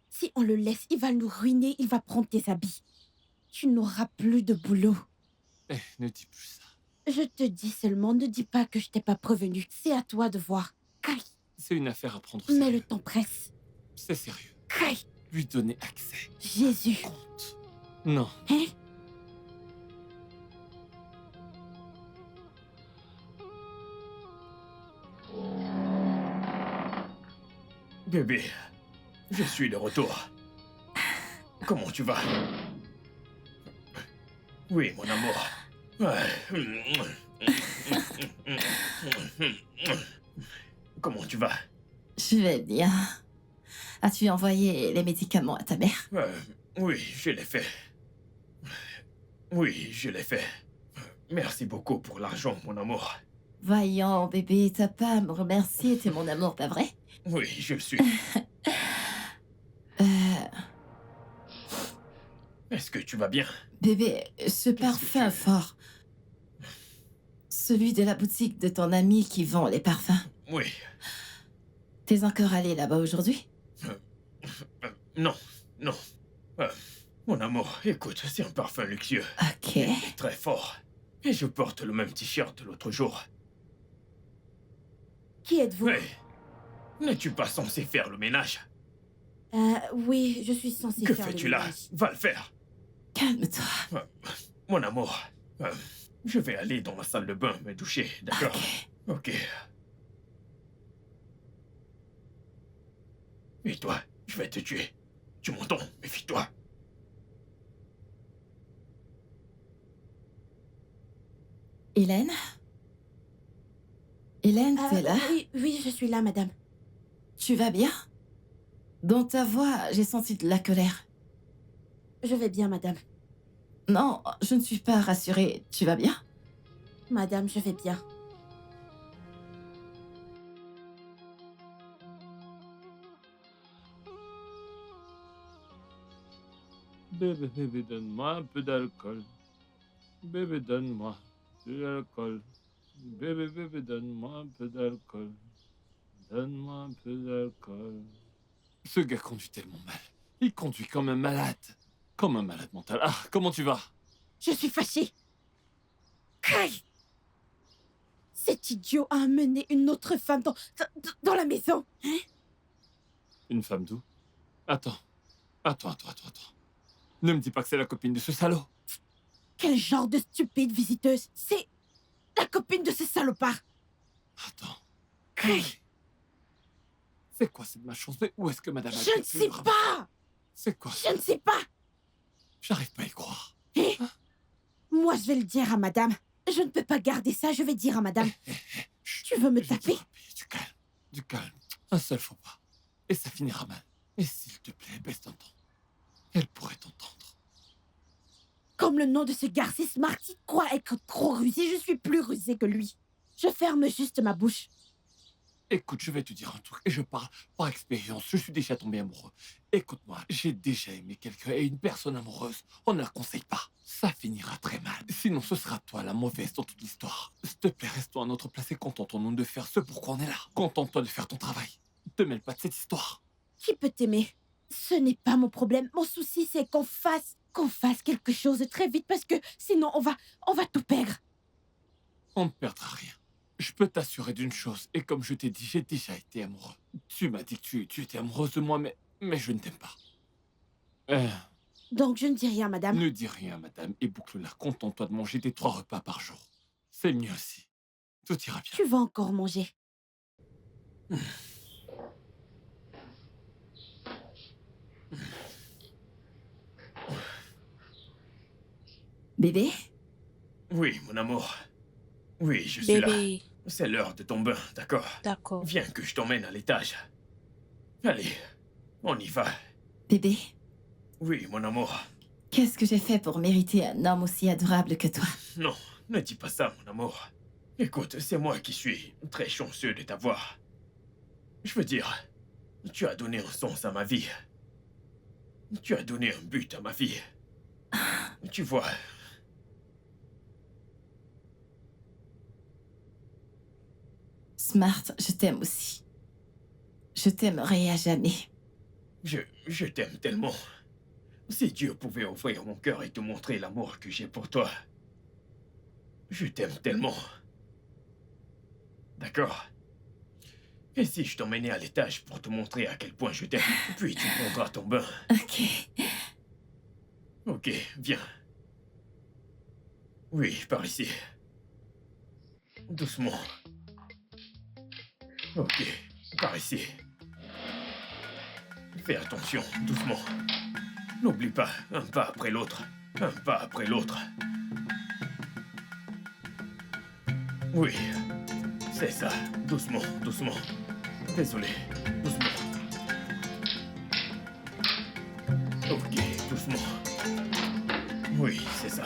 Si on le laisse, il va nous ruiner, il va prendre tes habits. Tu n'auras plus de boulot. Eh, ne dis plus ça. Je te dis seulement, ne dis pas que je t'ai pas prévenu. C'est à toi de voir. Kai, C'est une affaire à prendre au mais sérieux. le temps presse. C'est sérieux. Kai, Lui donner accès. Jésus. Compte. Non. Hein? Bébé, je suis de retour. Comment tu vas? Oui, mon amour. Ouais. Comment tu vas? Je vais bien. As-tu envoyé les médicaments à ta mère? Oui, je l'ai fait. Oui, je l'ai fait. Merci beaucoup pour l'argent, mon amour. Voyons, bébé, t'as pas à me remercier, t'es mon amour, pas vrai? Oui, je le suis. Est-ce que tu vas bien? Bébé, ce parfum tu- fort. Celui de la boutique de ton ami qui vend les parfums. Oui. T'es encore allé là-bas aujourd'hui? Non, non. Euh, Mon amour, écoute, c'est un parfum luxueux. Ok. Il est très fort. Et je porte le même t-shirt de l'autre jour. Qui êtes-vous? Mais, n'es-tu pas censé faire le ménage? Oui, je suis censée Que faire le fais-tu là? ménage. Va le faire. Calme-toi. Euh, Mon amour, je vais aller dans la salle de bain me doucher, d'accord? Ok. Ok. Et toi, je vais te tuer. Tu m'entends? Méfie-toi. Hélène? Hélène, t'es là? Oui, oui, je suis là, madame. Tu vas bien? Dans ta voix, j'ai senti de la colère. Je vais bien, madame. Non, je ne suis pas rassurée. Tu vas bien? Madame, je vais bien. Bébé, bébé, donne-moi un peu d'alcool. Bébé, donne-moi de l'alcool. Bébé, bébé, donne-moi un peu d'alcool. Donne-moi un peu d'alcool. Ce gars conduit tellement mal. Il conduit comme un malade. Comme un malade mental. Ah, comment tu vas? Je suis fâchée. Kai! Cet idiot a amené une autre femme dans la maison. Hein? Une femme d'où? Attends. Attends. Ne me dis pas que c'est la copine de ce salaud. Quel genre de stupide visiteuse? C'est la copine de ce salopard. Attends. Kai! C'est quoi cette malchance? Mais où est-ce que madame a Je ne sais pas. C'est quoi? Je ne sais pas. J'arrive pas à y croire. Eh? Moi, je vais le dire à madame. Je ne peux pas garder ça, je vais dire à madame. Chut, Tu veux me je vais te taper? rappeler. Du calme. Un seul faux pas. Et ça finira mal. Et s'il te plaît, baisse ton ton. Elle pourrait t'entendre. Comme le nom de ce garçon Smart, il croit être trop rusé. Je suis plus rusée que lui. Je ferme juste ma bouche. Écoute, je vais te dire un truc, et je parle par expérience, je suis déjà tombé amoureux. Écoute-moi, j'ai déjà aimé quelqu'un, et une personne amoureuse, on ne la conseille pas. Ça finira très mal. Sinon, ce sera toi la mauvaise dans toute l'histoire. S'il te plaît, reste-toi à notre place et contentons-nous de faire ce pourquoi on est là. Contente-toi de faire ton travail. Te mêle pas de cette histoire. Qui peut t'aimer? Ce n'est pas mon problème. Mon souci, c'est qu'on fasse quelque chose très vite parce que sinon on va tout perdre. On ne perdra rien. Je peux t'assurer d'une chose, et comme je t'ai dit, j'ai déjà été amoureux. Tu m'as dit que tu étais amoureuse de moi, mais je ne t'aime pas. Donc je ne dis rien, madame. Ne dis rien, madame, et boucle-la. Contente-toi de manger tes 3 repas par jour. C'est le mien aussi. Tout ira bien. Tu vas encore manger. Bébé? Oui, mon amour. Oui, je suis là. Bébé, C'est l'heure de ton bain, d'accord? d'accord. Viens que je t'emmène à l'étage. Allez, on y va. Bébé? Oui, mon amour. Qu'est-ce que j'ai fait pour mériter un homme aussi adorable que toi? Non, ne dis pas ça, mon amour. Écoute, c'est moi qui suis très chanceux de t'avoir. Je veux dire, tu as donné un sens à ma vie. Tu as donné un but à ma vie. Tu vois, Smart, je t'aime aussi. Je t'aimerai à jamais. je t'aime tellement. Si Dieu pouvait ouvrir mon cœur et te montrer l'amour que j'ai pour toi. Je t'aime tellement. D'accord? Et si je t'emmenais à l'étage pour te montrer à quel point je t'aime, puis tu prendras ton bain. Ok. Ok, viens. Oui, par ici. Doucement. Ok, par ici. Fais attention, doucement. N'oublie pas, un pas après l'autre. Un pas après l'autre. Oui, c'est ça. Doucement, doucement. Désolé, doucement. Ok, doucement. Oui, c'est ça.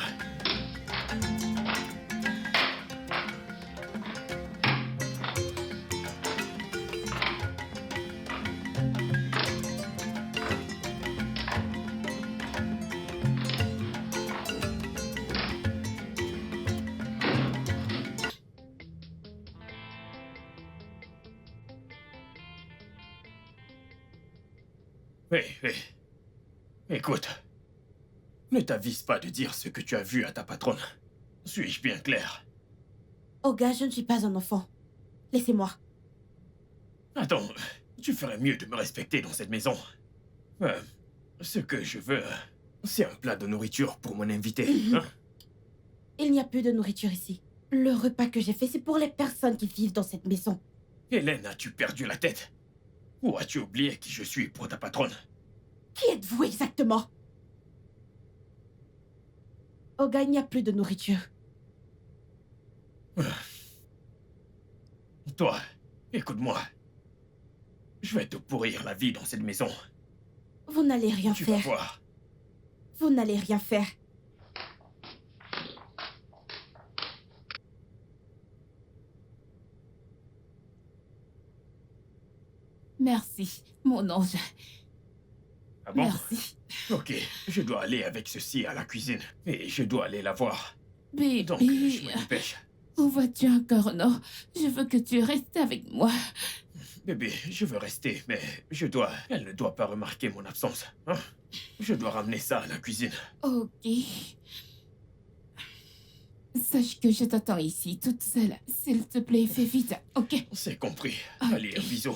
Hé, hé. Écoute, ne t'avise pas de dire ce que tu as vu à ta patronne. Suis-je bien clair? Olga, je ne suis pas un enfant. Laissez-moi. Attends, tu ferais mieux de me respecter dans cette maison. Ce que je veux, c'est un plat de nourriture pour mon invité, hein? Il n'y a plus de nourriture ici. Le repas que j'ai fait, c'est pour les personnes qui vivent dans cette maison. Hélène, as-tu perdu la tête? Ou as-tu oublié qui je suis pour ta patronne? Qui êtes-vous exactement? Olga, il n'y a plus de nourriture. Toi, écoute-moi. Je vais te pourrir la vie dans cette maison. Vous n'allez rien Tu vas faire. voir. Vous n'allez rien faire. Merci, mon ange. Ah bon? Merci. Ok, je dois aller avec ceci à la cuisine. Et je dois aller la voir. Bébé, Donc, je me dépêche. où vas-tu encore? Non, je veux que tu restes avec moi. Bébé, je veux rester, mais je dois... Elle ne doit pas remarquer mon absence. Hein? Je dois ramener ça à la cuisine. Ok. Sache que je t'attends ici, toute seule. S'il te plaît, fais vite, ok? C'est compris. Ok. Allez, un bisou.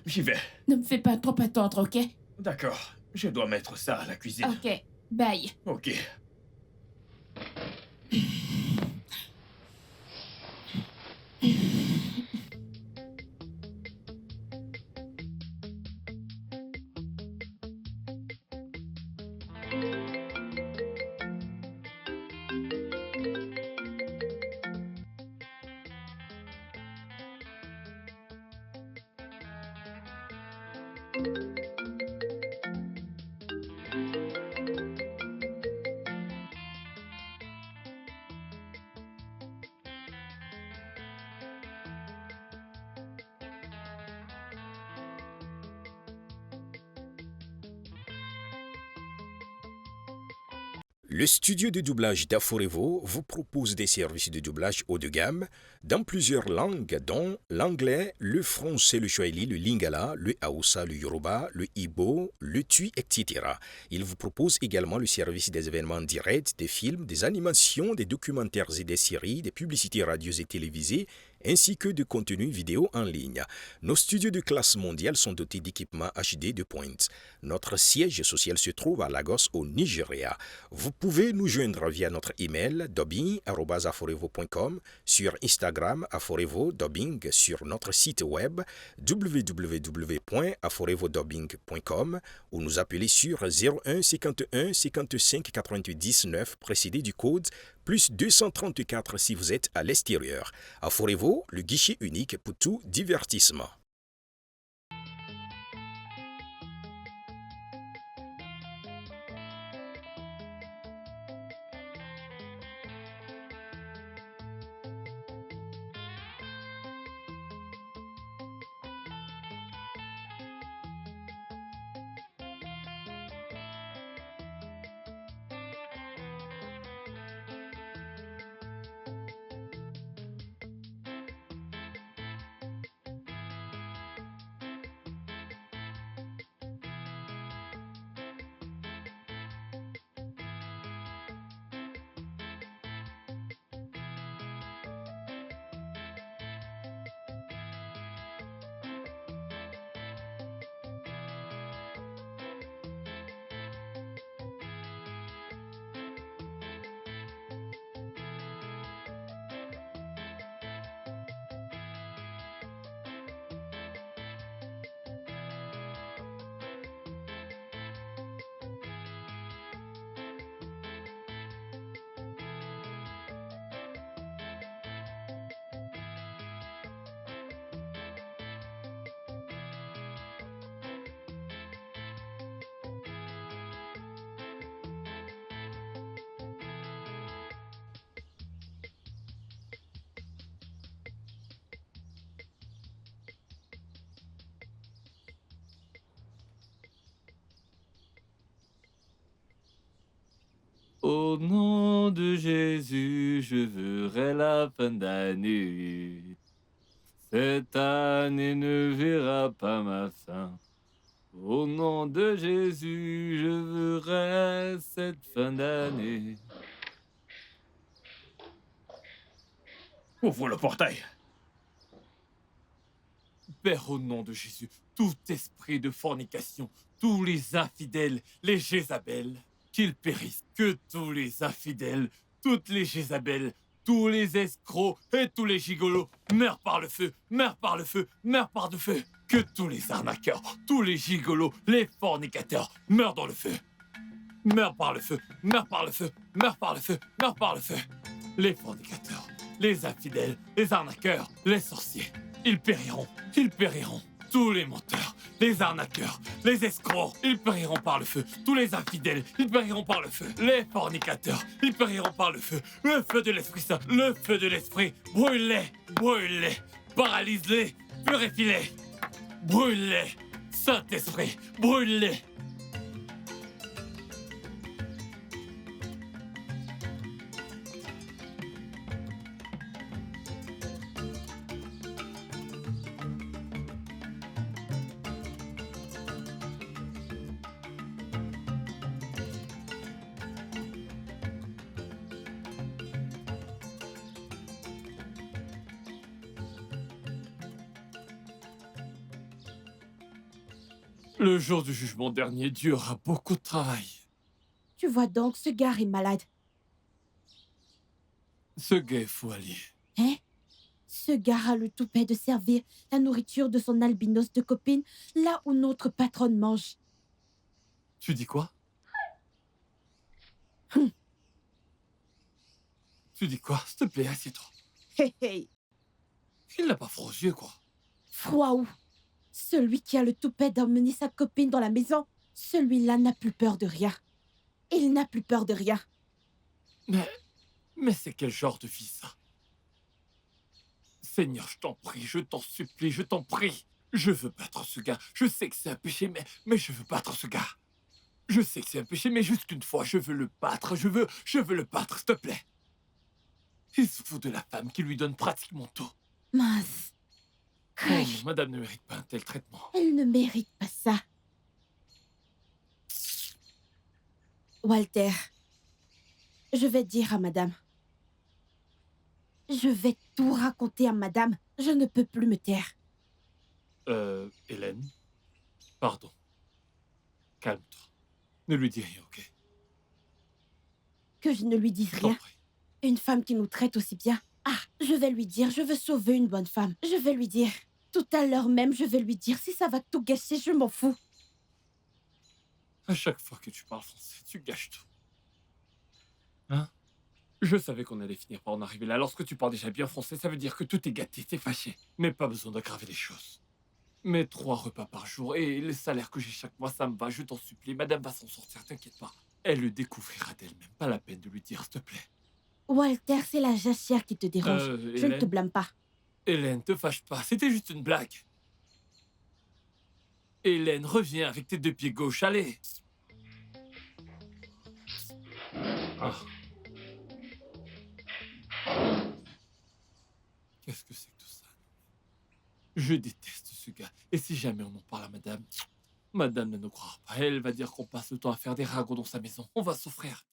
J'y vais. Ne me fais pas trop attendre, ok? D'accord. Je dois mettre ça à la cuisine. Ok, bye. Ok. Le studio de doublage d'Aforevo vous propose des services de doublage haut de gamme dans plusieurs langues, dont l'anglais, le français, le swahili, le lingala, le haoussa, le yoruba, le igbo, le tui, etc. Il vous propose également le service des événements directs, des films, des animations, des documentaires et des séries, des publicités radios et télévisées, ainsi que de contenus vidéo en ligne. Nos studios de classe mondiale sont dotés d'équipements HD de pointe. Notre siège social se trouve à Lagos, au Nigeria. Vous pouvez nous joindre via notre email dubbing@aforevo.com, sur Instagram Aforevo Dubbing, sur notre site web www.aforevodubbing.com ou nous appeler sur 01 51 55 99 précédé du code plus 234 si vous êtes à l'extérieur. Aforevo, le guichet unique pour tout divertissement. Au nom de Jésus, je verrai la fin d'année. Cette année ne verra pas ma fin. Au nom de Jésus, je verrai cette fin d'année. Ouvre le portail. Père, au nom de Jésus, tout esprit de fornication, tous les infidèles, les Jézabels, qu'ils périssent. Que tous les infidèles, toutes les Jézabels, tous les escrocs et tous les gigolos meurent par le feu, meurent par le feu, meurent par le feu. Que tous les arnaqueurs, tous les gigolos, les fornicateurs meurent dans le feu. Meurent par le feu, meurent par le feu, meurent par le feu, meurent par le feu. Les fornicateurs, les infidèles, les arnaqueurs, les sorciers, ils périront, ils périront. Tous les menteurs, les arnaqueurs, les escrocs, ils périront par le feu. Tous les infidèles, ils périront par le feu. Les fornicateurs, ils périront par le feu. Le feu de l'Esprit Saint, le feu de l'Esprit, brûle-les, brûle-les, paralyse-les, purifie-les, brûle-les. Saint-Esprit, brûle-les. Le jour du jugement dernier, Dieu aura beaucoup de travail. Tu vois donc, ce gars est malade. Ce gars est fou allié. Hein? Ce gars a le toupet de servir la nourriture de son albinos de copine là où notre patronne mange. Tu dis quoi? Tu dis quoi? S'il te plaît, assieds-toi. Hé hé. Il n'a pas froid aux yeux, quoi. Froid où? Celui qui a le toupet d'emmener sa copine dans la maison, celui-là n'a plus peur de rien. Il n'a plus peur de rien. Mais c'est quel genre de vie, ça? Seigneur, je t'en prie, je t'en supplie, je t'en prie. Je veux battre ce gars. Je sais que c'est un péché, mais je veux battre ce gars. Je sais que c'est un péché, mais juste une fois, je veux le battre. Je veux le battre, s'il te plaît. Il se fout de la femme qui lui donne pratiquement tout. Mince. Oh non, madame ne mérite pas un tel traitement. Elle ne mérite pas ça. Walter, je vais dire à madame. Je vais tout raconter à madame. Je ne peux plus me taire. Hélène, pardon. Calme-toi. Ne lui dis rien, ok? Que je ne lui dise Je t'en rien. prie. Une femme qui nous traite aussi bien. Ah, je vais lui dire, je veux sauver une bonne femme. Je vais lui dire. Tout à l'heure même, je vais lui dire. Si ça va tout gâcher, je m'en fous. À chaque fois que tu parles français, tu gâches tout. Hein? Je savais qu'on allait finir par en arriver là. Lorsque tu parles déjà bien français, ça veut dire que tout est gâté, t'es fâché. Mais pas besoin d'aggraver les choses. Mes 3 repas par jour et les salaires que j'ai chaque mois, ça me va, je t'en supplie. Madame va s'en sortir, t'inquiète pas. Elle le découvrira d'elle-même. Pas la peine de lui dire, s'il te plaît. Walter, c'est la jachère qui te dérange. Je ne te Hélène, blâme pas. Hélène, te fâche pas, c'était juste une blague. Hélène, reviens avec tes 2 pieds gauche, allez. Ah. Qu'est-ce que c'est que tout ça? Je déteste ce gars. Et si jamais on en parle à madame, madame ne nous croira pas. Elle va dire qu'on passe le temps à faire des ragots dans sa maison. On va souffrir.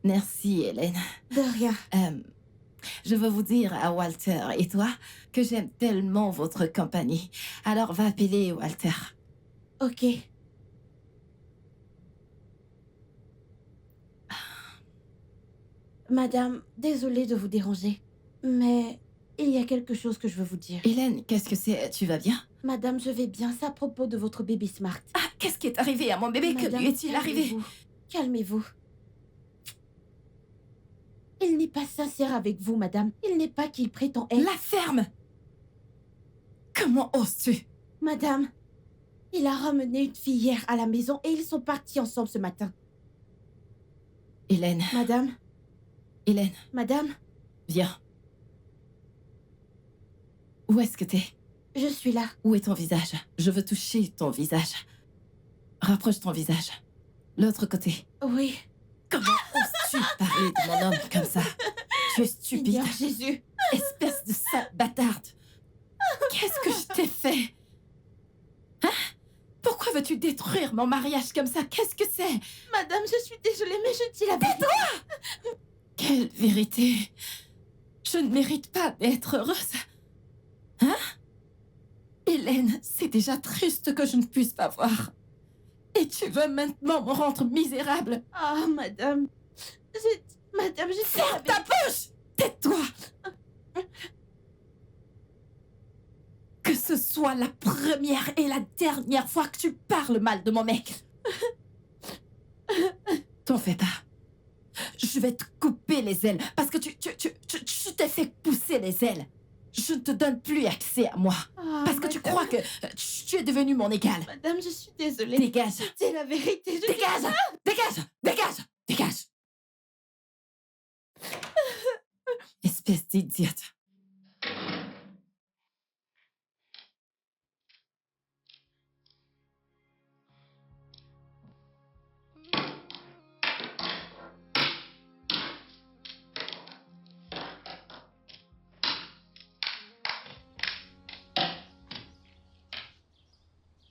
Merci, Hélène. De rien. Je veux vous dire à Walter et toi que j'aime tellement votre compagnie. Alors va appeler Walter. Ok. Madame, désolée de vous déranger, mais il y a quelque chose que je veux vous dire. Hélène, qu'est-ce que c'est? Tu vas bien? Madame, je vais bien, c'est à propos de votre bébé Smart. Ah, qu'est-ce qui est arrivé à mon bébé? Que Madame, lui est-il arrivé? calmez-vous. Calmez-vous. Il n'est pas sincère avec vous, madame. Il n'est pas qu'il prétend être. La ferme! Comment oses-tu? Madame, il a ramené une fille hier à la maison et ils sont partis ensemble ce matin. Hélène, Madame, Hélène, madame, viens. Où est-ce que t'es? je suis là. Où est ton visage? Je veux toucher ton visage. Rapproche ton visage. L'autre côté. Oui, Comment oses-tu parler de mon homme comme ça? Tu es stupide. Seigneur Jésus. Espèce de sale bâtarde. Qu'est-ce que je t'ai fait? Hein? Pourquoi veux-tu détruire mon mariage comme ça? Qu'est-ce que c'est? Madame, je suis désolée, mais je dis la vérité. Quelle vérité! Je ne mérite pas d'être heureuse. Hein? Hélène, c'est déjà triste que je ne puisse pas voir. Et tu veux maintenant me rendre misérable? Ah, madame. Madame, je dis la Ferme ta vérité. bouche! Tais-toi! Que ce soit la première et la dernière fois que tu parles mal de mon mec. T'en fais pas. Je vais te couper les ailes parce que tu t'es fait pousser les ailes. Je ne te donne plus accès à moi Ah, parce que tu madame. crois que tu es devenu mon égal. Madame, je suis désolée. Dégage! C'est la vérité. Je Dégage! Dégage! Dégage! Dégage! Espèce d'idiote.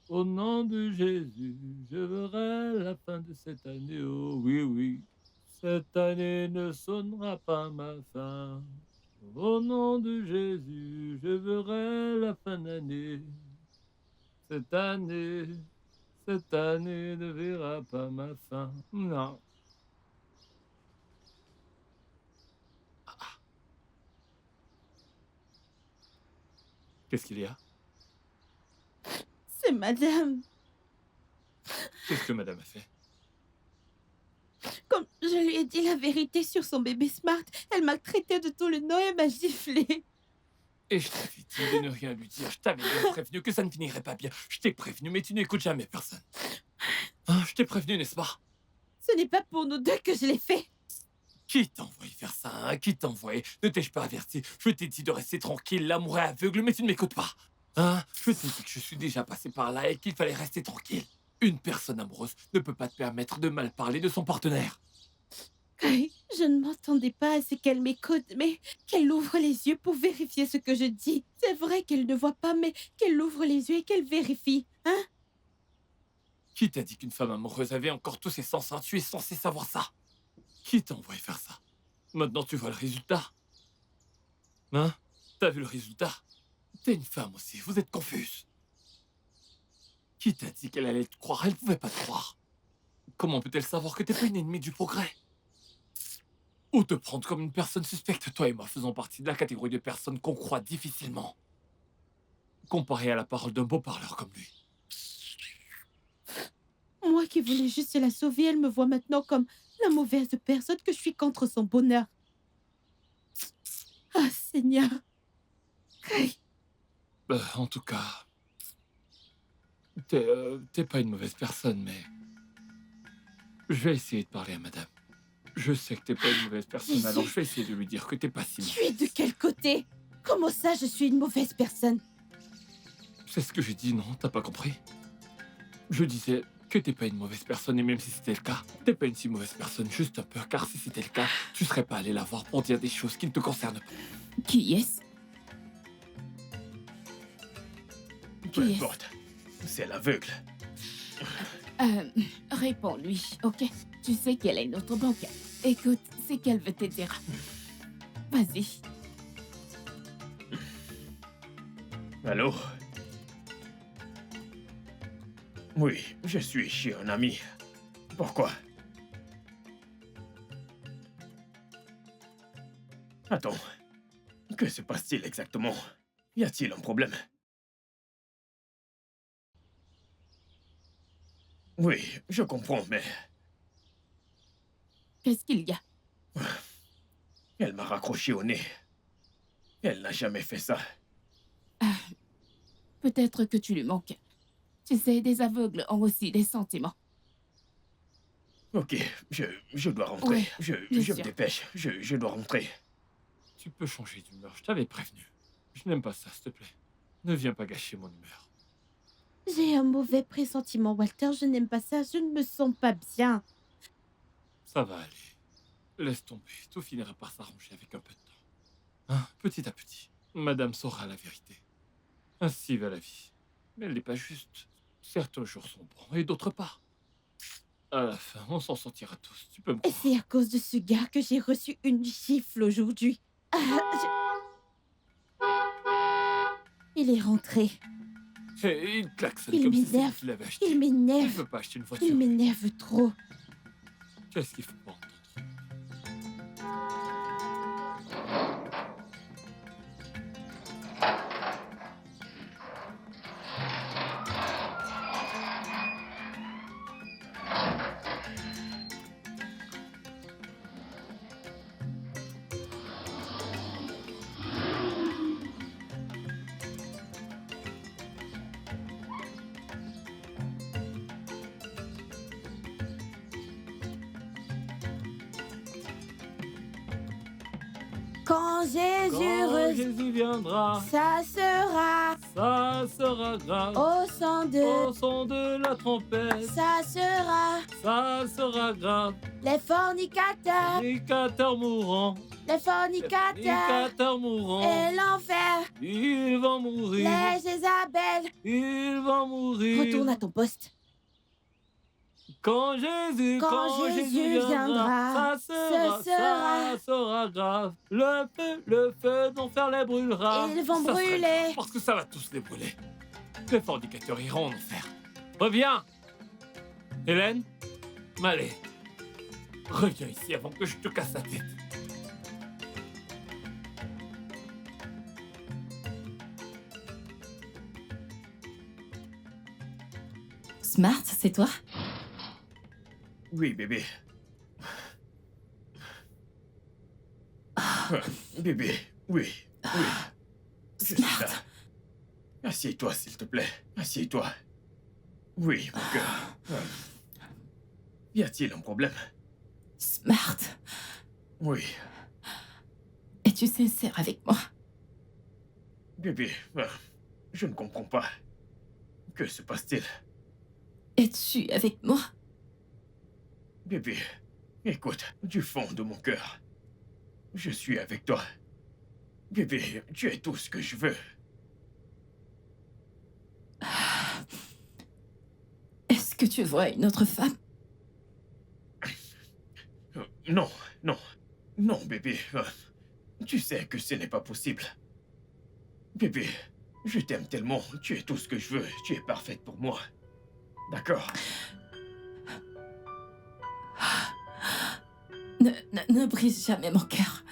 Au nom de Jésus, je verrai la fin de cette année. Oh oui, oui, cette année ne sonnera pas ma fin. Au nom de Jésus, je verrai la fin d'année. Cette année ne verra pas ma fin. Non. Qu'est-ce qu'il y a? C'est madame. Qu'est-ce que madame a fait? Comme je lui ai dit la vérité sur son bébé Smart, elle m'a traité de tout le nom et m'a giflé. Et je t'avais dit de ne rien lui dire. Je t'avais bien prévenu que ça ne finirait pas bien. Je t'ai prévenu, mais tu n'écoutes jamais personne. Hein, je t'ai prévenu, n'est-ce pas? Ce n'est pas pour nous deux que je l'ai fait. Qui t'a envoyé faire ça, hein? Qui t'a envoyé? Ne t'ai-je pas averti? Je t'ai dit de rester tranquille, l'amour est aveugle, mais tu ne m'écoutes pas. Hein? Je t'ai dit que je suis déjà passé par là et qu'il fallait rester tranquille. Une personne amoureuse ne peut pas te permettre de mal parler de son partenaire. Kai, je ne m'attendais pas à ce qu'elle m'écoute, mais qu'elle ouvre les yeux pour vérifier ce que je dis. C'est vrai qu'elle ne voit pas, mais qu'elle ouvre les yeux et qu'elle vérifie. Hein? Qui t'a dit qu'une femme amoureuse avait encore tous ses sens, hein? Tu es censé savoir ça. Qui t'a envoyé faire ça? Maintenant tu vois le résultat. Hein? T'as vu le résultat? T'es une femme aussi, vous êtes confuse. Qui t'a dit qu'elle allait te croire? Elle pouvait pas te croire. Comment peut-elle savoir que t'es pas une ennemie du progrès? Ou te prendre comme une personne suspecte, toi et moi faisons partie de la catégorie de personnes qu'on croit difficilement. Comparé à la parole d'un beau parleur comme lui. Moi qui voulais juste la sauver, elle me voit maintenant comme la mauvaise personne que je suis contre son bonheur. Ah, Seigneur. Kai, En tout cas, t'es pas une mauvaise personne, mais je vais essayer de parler à madame. Je sais que t'es pas une mauvaise personne, Jésus. alors je vais essayer de lui dire que t'es pas si tu es mauvaise. de quel côté? Comment ça, je suis une mauvaise personne? C'est ce que j'ai dit, non? T'as pas compris? Je disais que t'es pas une mauvaise personne, et même si c'était le cas, t'es pas une si mauvaise personne, juste un peu, car si c'était le cas, tu serais pas allé la voir pour dire des choses qui ne te concernent pas. Qui est-ce? Peu Qui est-ce? importe. C'est l'aveugle. Réponds-lui, ok? Tu sais qu'elle est notre banquière. Écoute, c'est qu'elle veut te dire. Vas-y. Allô? Oui, je suis chez un ami. Pourquoi? Attends, que se passe-t-il exactement? Y a-t-il un problème? Oui, je comprends, mais Qu'est-ce qu'il y a? elle m'a raccroché au nez. Elle n'a jamais fait ça. Peut-être que tu lui manques. Tu sais, des aveugles ont aussi des sentiments. Ok, je dois rentrer. Oui, je bien me sûr. dépêche. Je dois rentrer. Tu peux changer d'humeur, je t'avais prévenu. Je n'aime pas ça, s'il te plaît. Ne viens pas gâcher mon humeur. J'ai un mauvais pressentiment, Walter. Je n'aime pas ça. Je ne me sens pas bien. Ça va aller. Laisse tomber, tout finira par s'arranger avec un peu de temps. Hein, petit à petit, madame saura la vérité. Ainsi va la vie. Mais elle n'est pas juste. Certains jours sont bons et d'autres pas. À la fin, on s'en sortira tous, tu peux me Et croire. c'est à cause de ce gars que j'ai reçu une gifle aujourd'hui. Il est rentré. Et il klaxonne Il comme si c'est lui m'énerve. qui l'avait acheté. Il Il m'énerve. veut pas acheter une voiture. Il m'énerve trop. Qu'est-ce qu'il faut pas entendre? Quand Jésus Quand Jésus viendra, ça sera ça sera grave. au son de... Au son de la trompette, Ça sera ça sera grave. les fornicateurs, Fornicateurs mourants, les fornicateurs fornicateurs mourants. et l'enfer, Ils vont mourir, les Jézabel. ils vont mourir. Retourne à ton poste. Quand Jésus viendra, ça sera grave. Le feu d'enfer les brûlera. Ils vont Ça sera brûler. grave, parce que ça va tous les brûler. Les fornicateurs iront en enfer. Reviens, Hélène. Allez, reviens ici avant que je te casse la tête. Smart, c'est toi? Oui, bébé. Bébé, oui, oui. Je suis là. Assieds-toi, s'il te plaît. Assieds-toi. Oui, mon cœur. Y a-t-il un problème? Smart, Oui, es-tu sincère avec moi? bébé, je ne comprends pas. Que se passe-t-il? Es-tu avec moi? Bébé, écoute, du fond de mon cœur, je suis avec toi. Bébé, tu es tout ce que je veux. Est-ce que tu vois une autre femme? Non, non, non, bébé. Tu sais que ce n'est pas possible. Bébé, je t'aime tellement. Tu es tout ce que je veux. Tu es parfaite pour moi. D'accord? Ne brise jamais mon cœur.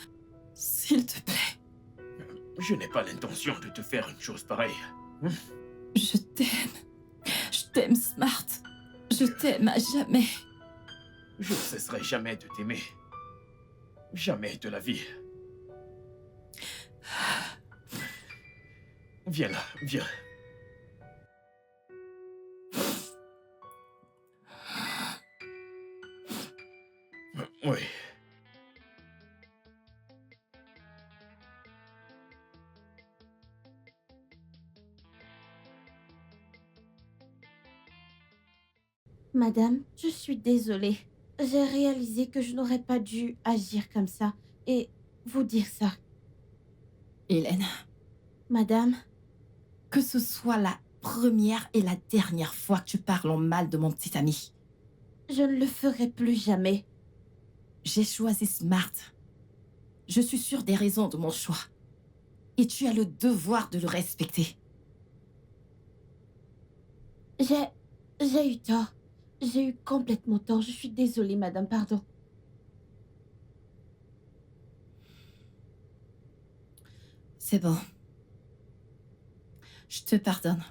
S'il te plaît. Je n'ai pas l'intention de te faire une chose pareille. Je t'aime. Je t'aime, Smart. Je t'aime à jamais. Je ne cesserai jamais de t'aimer. Jamais de la vie. Viens là, viens. Oui. Madame, je suis désolée. J'ai réalisé que je n'aurais pas dû agir comme ça et vous dire ça. Hélène, Madame, que ce soit la première et la dernière fois que tu parles en mal de mon petit ami. je ne le ferai plus jamais. J'ai choisi Smart. Je suis sûre des raisons de mon choix. Et tu as le devoir de le respecter. J'ai eu tort. J'ai eu complètement tort. Je suis désolée, madame, pardon. C'est bon. Je te pardonne.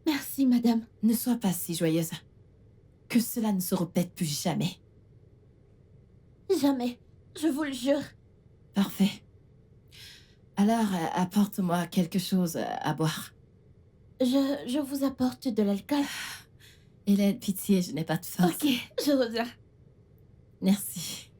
Merci, madame. Ne sois pas si joyeuse. Que cela ne se répète plus jamais. Jamais. Je vous le jure. Parfait. Alors, apporte-moi quelque chose à boire. Je vous apporte de l'alcool. Hélène, pitié, je n'ai pas de force. Ok, je reviens. Merci.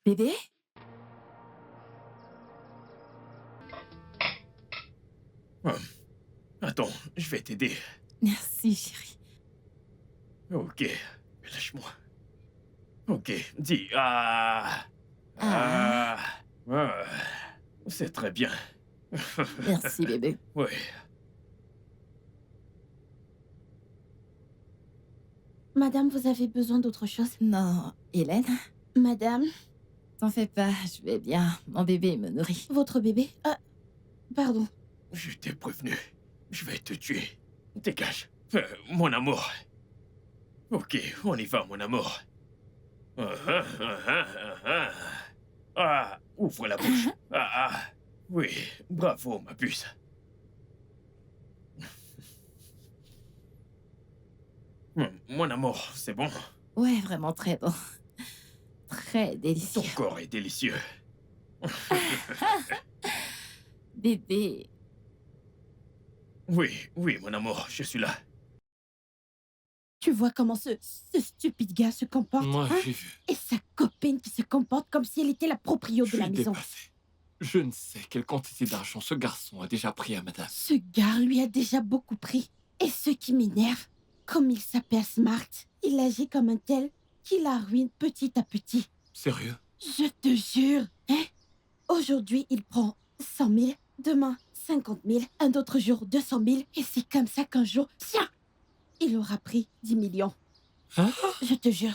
Bébé? Attends, je vais t'aider. Merci, chérie. Ok, lâche-moi. Ok, dis ah. Ah. Ah. C'est très bien. Merci, bébé. Oui. Madame, vous avez besoin d'autre chose? Non, Hélène, Madame, t'en fais pas, je vais bien. Mon bébé me nourrit. votre bébé? Pardon. Je t'ai prévenu. Je vais te tuer. Dégage. Mon amour. Ok, on y va, mon amour. Ah, ouvre la bouche. Oui, bravo, ma puce. Mon amour, c'est bon? Ouais, vraiment très bon. Très Ton délicieux. corps est délicieux. Bébé. Oui, oui, mon amour, je suis là. Tu vois comment ce stupide gars se comporte, Moi, hein? j'ai vu. Et sa copine qui se comporte comme si elle était la proprio Je de la suis maison. dépassé. Je ne sais quelle quantité d'argent ce garçon a déjà pris à madame. Ce gars lui a déjà beaucoup pris. Et ce qui m'énerve, comme il s'appelle Smart, il agit comme un tel qui la ruine petit à petit. Sérieux? Je te jure, hein? Aujourd'hui, il prend 100 000, demain 50 000, un autre jour 200 000, et c'est comme ça qu'un jour, tiens, il aura pris 10 millions. Hein? Je te jure.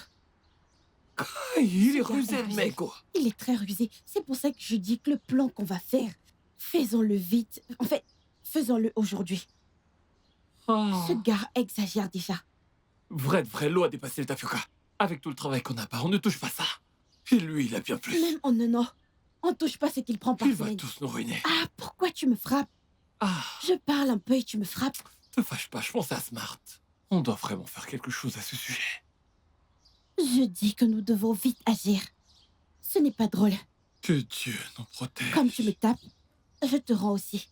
Il est Ce gars rusé, le rusé. mec, quoi. Il est très rusé. C'est pour ça que je dis que le plan qu'on va faire, faisons-le vite. En fait, faisons-le aujourd'hui. Ce gars exagère déjà. Vrai de vrai, l'eau a dépassé le tapioca. Avec tout le travail qu'on a pas, on ne touche pas ça. Et lui, il a bien plus. Même en un an, on touche pas ce qu'il prend par Il va semaine. tous nous ruiner. Ah, pourquoi tu me frappes? Ah, Je parle un peu et tu me frappes. te fâche pas, je pense à Smart. On doit vraiment faire quelque chose à ce sujet. Je dis que nous devons vite agir. Ce n'est pas drôle. Que Dieu nous protège. Comme tu me tapes, je te rends aussi.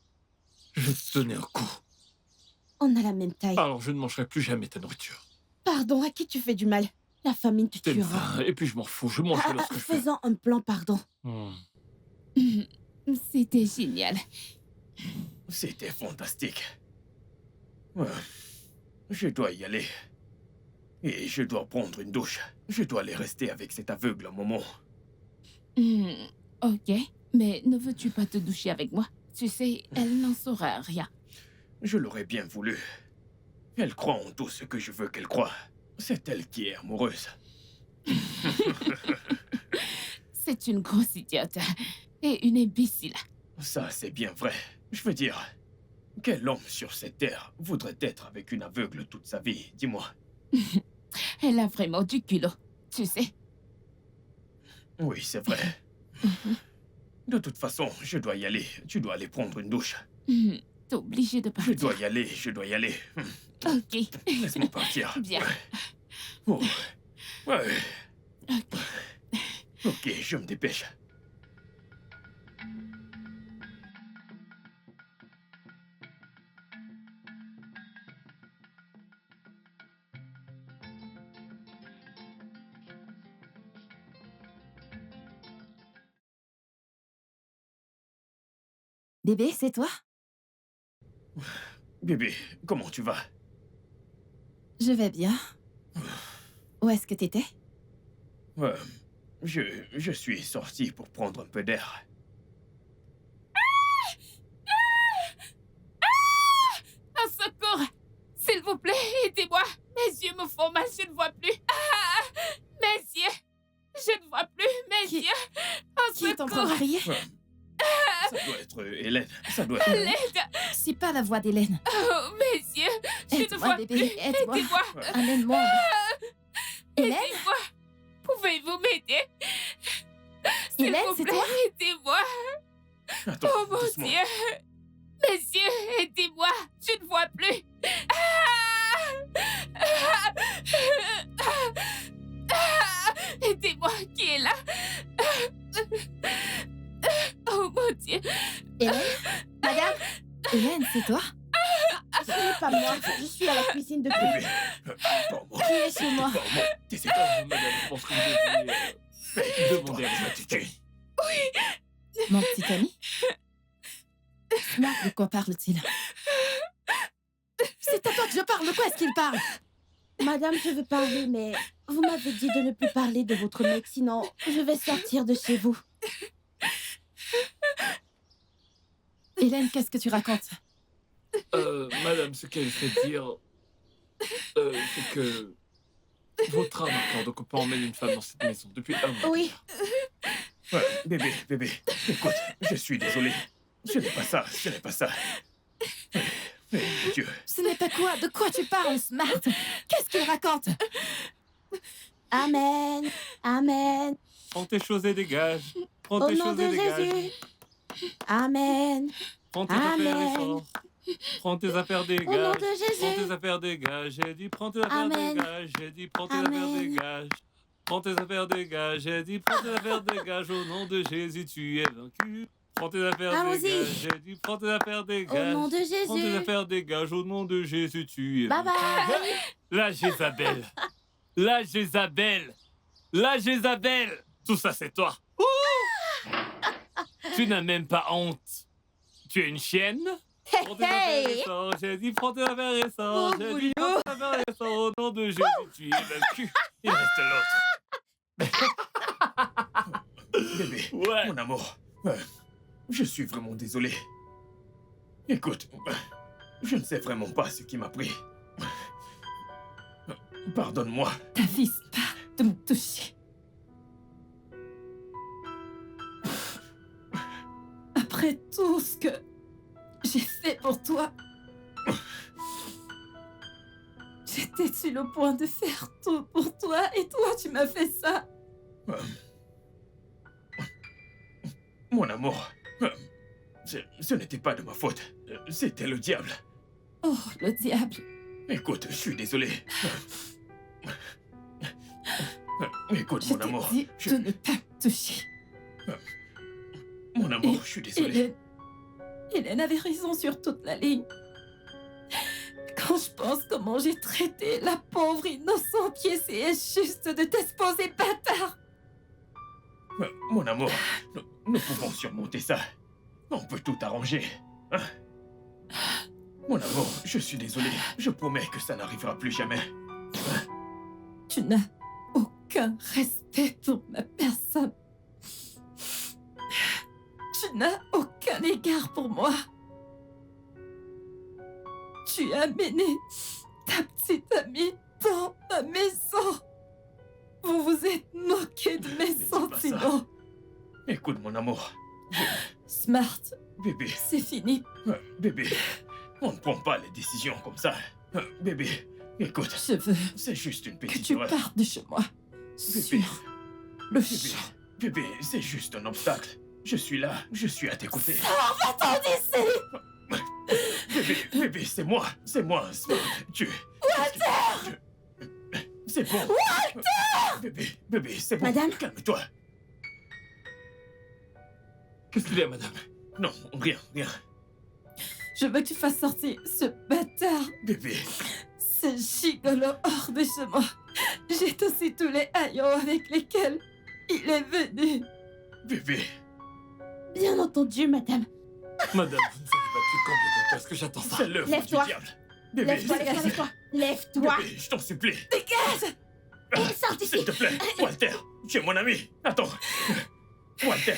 Je vais te donner un coup. On a la même taille. Alors je ne mangerai plus jamais ta nourriture. Pardon, à qui tu fais du mal? La famine te T'es une tuera. faim, et puis je m'en fous, je mangerai lorsque je peux. Faisons un plan, pardon. C'était génial. C'était fantastique. Je dois y aller. Et je dois prendre une douche. Je dois aller rester avec cet aveugle un moment. Ok, mais ne veux-tu pas te doucher avec moi? Tu sais, elle n'en saura rien. Je l'aurais bien voulu. Elle croit en tout ce que je veux qu'elle croie. C'est elle qui est amoureuse. C'est une grosse idiote. Et une imbécile. Ça, c'est bien vrai. Je veux dire, quel homme sur cette terre voudrait être avec une aveugle toute sa vie? Dis-moi. Elle a vraiment du culot, tu sais. Oui, c'est vrai. De toute façon, je dois y aller. Tu dois aller prendre une douche. T'es obligé de Je partir. dois y aller, je dois y aller. Ok. Laisse-moi partir. Bien. Oh. Ouais. Ok. Ok, je me dépêche. Bébé, c'est toi? Bébé, comment tu vas? Je vais bien. Où est-ce que t'étais? Je suis sorti pour prendre un peu d'air. Un secours! S'il vous plaît, aidez-moi! Mes yeux me font mal, je ne vois plus. Mes yeux! Je ne vois plus mes yeux! Un Qui est en train de secours! crier? Ça doit être Hélène. Ça doit être... L'aide! C'est pas la voix d'Hélène. Oh, mes yeux! Je ne Aide-moi, vois bébé, plus! aide-moi. Aidez-moi! Amène-moi. Hélène? Aidez-moi! Pouvez-vous m'aider? S'il Hélène, vous c'est plaît, toi? aidez-moi! Attends, Oh mon doucement. Dieu! Mes yeux, aidez-moi! Je ne vois plus! Aidez-moi, qui est là? Oh mon Dieu! Hélène? Madame? Hélène, c'est toi? Ce n'est pas moi. Je suis à la cuisine depuis. Bébé, parle-moi. Qui est chez moi? Parle-moi. T'essaies Madame, je pense que vous devriez demander à votre attitude. Mon petit ami? Smart, de quoi parle-t-il? C'est à toi que je parle, de quoi est-ce qu'il parle? Madame, je veux parler, mais vous m'avez dit de ne plus parler de votre mec, sinon je vais sortir de chez vous. Hélène, qu'est-ce que tu racontes? Madame, ce qu'elle fait dire, c'est que votre âme accorde qu'on peut emmener une femme dans cette maison depuis un mois. Oui. Bébé, écoute, je suis désolé. Ce n'est pas ça, ce n'est pas ça. Mais Dieu, Ce n'est pas quoi? De quoi tu parles, Smart? Qu'est-ce qu'il raconte? Amen. Amen. Prends tes choses et dégage. Prends Au tes nom choses de et dégage. Jésus. Amen. Prends tes affaires et Amen. sors. Prends tes affaires, Au nom dégage. de Prends tes Jésus. affaires, dégage. J'ai dit, prends tes affaires, Amen. dégage. J'ai dit, prends tes Amen. affaires, dégage. Prends tes affaires, dégage. J'ai dit, prends tes affaires, dégage. Au nom de Jésus, tu es vaincu. Prends tes affaires, Allons-y. dégage. J'ai dit, prends tes affaires, Au dégage. nom de Prends tes Jésus. affaires, dégage. Au nom de Jésus, tu es Bye vaincu. bye. La Jézabel. La Jézabel. La Jézabel. Tout ça, c'est toi. Ouh. Tu n'as même pas honte. Tu es une chienne. Prends tes affaires et sors. J'ai dit, prends tes affaires et sors. Oh, J'ai dit, prends tes affaires et sors. Au nom de Jésus, tu es vaincu. Il reste l'autre. bébé, Ouais. mon amour, je suis vraiment désolé. Écoute, je ne sais vraiment pas ce qui m'a pris. Pardonne-moi. T'avises pas de me toucher. Après tout ce que j'ai fait pour toi, j'étais sur le point de faire tout pour toi et toi, tu m'as fait ça. Mon amour, ce n'était pas de ma faute. C'était le diable. Oh, le diable. Écoute, je suis désolé. Écoute, Je mon t'ai amour. dit de ne pas me toucher. Mon amour, je suis désolé. Hélène, Hélène avait raison sur toute la ligne. Quand je pense comment j'ai traité la pauvre innocente qui essayait juste de t'exposer, bâtard. Mon amour, nous pouvons surmonter ça. On peut tout arranger. Hein? Mon amour, je suis désolé. Je promets que ça n'arrivera plus jamais. Tu n'as aucun respect pour ma personne. Tu n'as aucun égard pour moi. Tu as amené ta petite amie dans ma maison. Vous vous êtes moqué de mes sentiments. Écoute, mon amour. Smart, Bébé, c'est fini. bébé, on ne prend pas les décisions comme ça. Bébé, écoute, Je veux c'est juste une que petite tu erreur. partes de chez moi. Sur le champ. Bébé, c'est juste un obstacle. Je suis là, je suis à tes côtés. Va-t'en d'ici! Bébé, c'est moi, Smart. Walter! C'est bon. Walter! Bébé, c'est bon. Madame? Calme-toi. Qu'est-ce qu'il y a, madame? Non, rien. Je veux que tu fasses sortir ce bâtard, Bébé, ce gigolo hors de chez moi. J'ai aussi tous les haillons avec lesquels il est venu. bébé. Bien entendu, madame. Madame, vous ne savez pas depuis combien de temps est-ce que j'attends ça? C'est l'œuvre du Lève-toi. diable. Bébé, Lève-toi, lève-toi. Lève-toi. bébé, je t'en supplie. Dégage! Sors d'ici. S'il te plaît, Walter, tu es mon ami. Attends. Walter,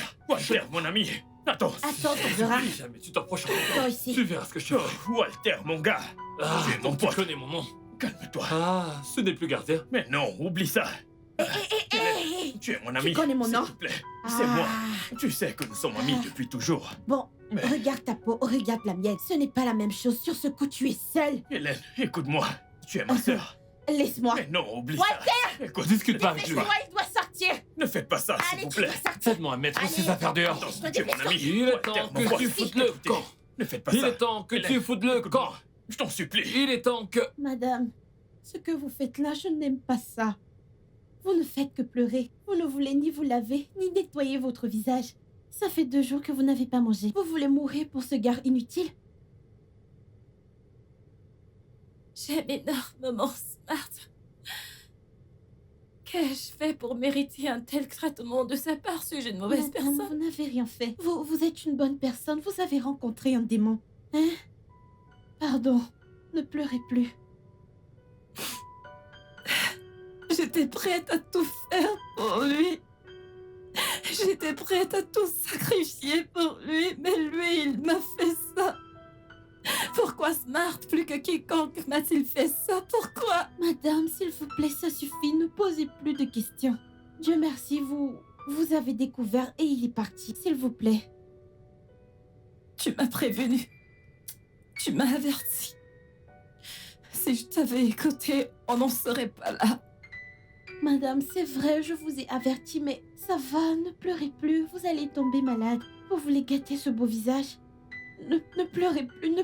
mon ami. Attends. Attends, tu verras. Si jamais tu t'approches Toi encore, ici. tu verras ce que je te Oh, ferai. Walter, mon gars. Ah, tu es mon donc tu pote. connais mon nom. Calme-toi. Ah, ce n'est plus gardien. Mais non, oublie ça. Hé, Tu es mon ami. connais mon nom? S'il te plaît, c'est moi. Ah. Tu sais que nous sommes amis depuis toujours. Bon, Mais regarde ta peau, regarde la mienne. Ce n'est pas la même chose. Sur ce coup, tu es seule. Hélène, écoute-moi. Tu es ma sœur. Laisse-moi. Mais non, oublie Walter! ça. Écoute, Discute pas avec lui. Laisse-moi, il doit sortir. ne faites pas ça, s'il Allez, vous tu plaît. dois sortir. Faites-moi mettre Allez. ses affaires dehors. Attends, Je te tu es mon déteste. ami. Il est Walter, temps mon que pote. tu foutes le Écoutez, camp. Ne faites pas Il ça. est temps que Hélène, tu foutes le écoute-moi. camp. Je t'en supplie. Il est temps que... Madame, ce que vous faites là, je n'aime pas ça. Vous ne faites que pleurer. Vous ne voulez ni vous laver, ni nettoyer votre visage. Ça fait 2 jours que vous n'avez pas mangé. Vous voulez mourir pour ce gars inutile? J'aime énormément Smart. Qu'ai-je fait pour mériter un tel traitement de sa part? Suis-je une mauvaise Madame, personne? vous n'avez rien fait. Vous êtes une bonne personne. Vous avez rencontré un démon. Hein? Pardon. Ne pleurez plus. J'étais prête à tout faire pour lui. J'étais prête à tout sacrifier pour lui, mais lui, il m'a fait ça. Pourquoi Smart, plus que quiconque, m'a-t-il fait ça? Pourquoi? Madame, s'il vous plaît, ça suffit. Ne posez plus de questions. Dieu merci, vous avez découvert et il est parti. S'il vous plaît. Tu m'as prévenu. Tu m'as averti. Si je t'avais écouté, on n'en serait pas là. Madame, c'est vrai, je vous ai averti, mais ça va, ne pleurez plus. Vous allez tomber malade. Vous voulez gâter ce beau visage? Ne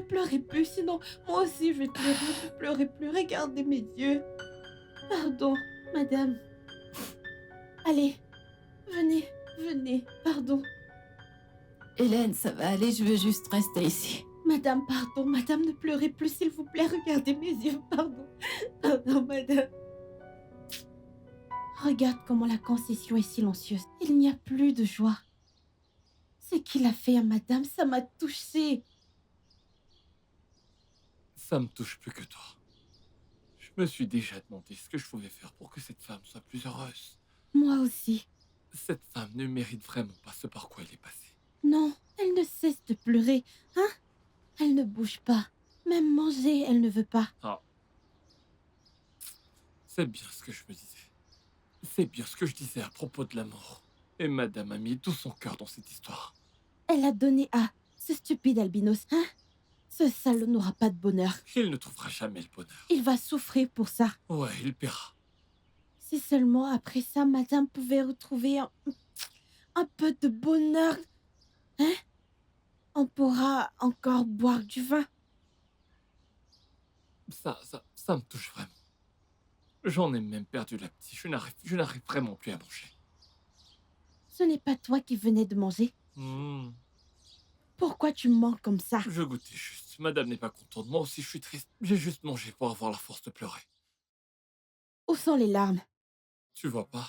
pleurez plus, sinon moi aussi je vais pleurer. Ne pleurez plus, regardez mes yeux. Pardon, madame. Allez, venez, pardon. Hélène, ça va aller, je veux juste rester ici. Madame, pardon, madame, ne pleurez plus, s'il vous plaît, regardez mes yeux, pardon, madame. Regarde comment la concession est silencieuse. Il n'y a plus de joie. Ce qu'il a fait à madame, ça m'a touchée. Ça me touche plus que toi. Je me suis déjà demandé ce que je pouvais faire pour que cette femme soit plus heureuse. Moi aussi. Cette femme ne mérite vraiment pas ce par quoi elle est passée. Non, elle ne cesse de pleurer, hein? Elle ne bouge pas. Même manger, elle ne veut pas. Ah. C'est bien ce que je me disais. C'est bien ce que je disais à propos de l'amour. Et madame a mis tout son cœur dans cette histoire. Elle a donné à ce stupide albinos, hein? Ce salaud n'aura pas de bonheur. Il ne trouvera jamais le bonheur. Il va souffrir pour ça. Ouais, il paiera. Si seulement après ça, madame pouvait retrouver un peu de bonheur. Hein? On pourra encore boire du vin. Ça me touche vraiment. J'en ai même perdu l'appétit. Je n'arrive vraiment plus à manger. Ce n'est pas toi qui venais de manger. Pourquoi tu mens comme ça? Je goûtais juste. Madame n'est pas contente. Moi aussi, je suis triste. J'ai juste mangé pour avoir la force de pleurer. Où sont les larmes? Tu vois pas?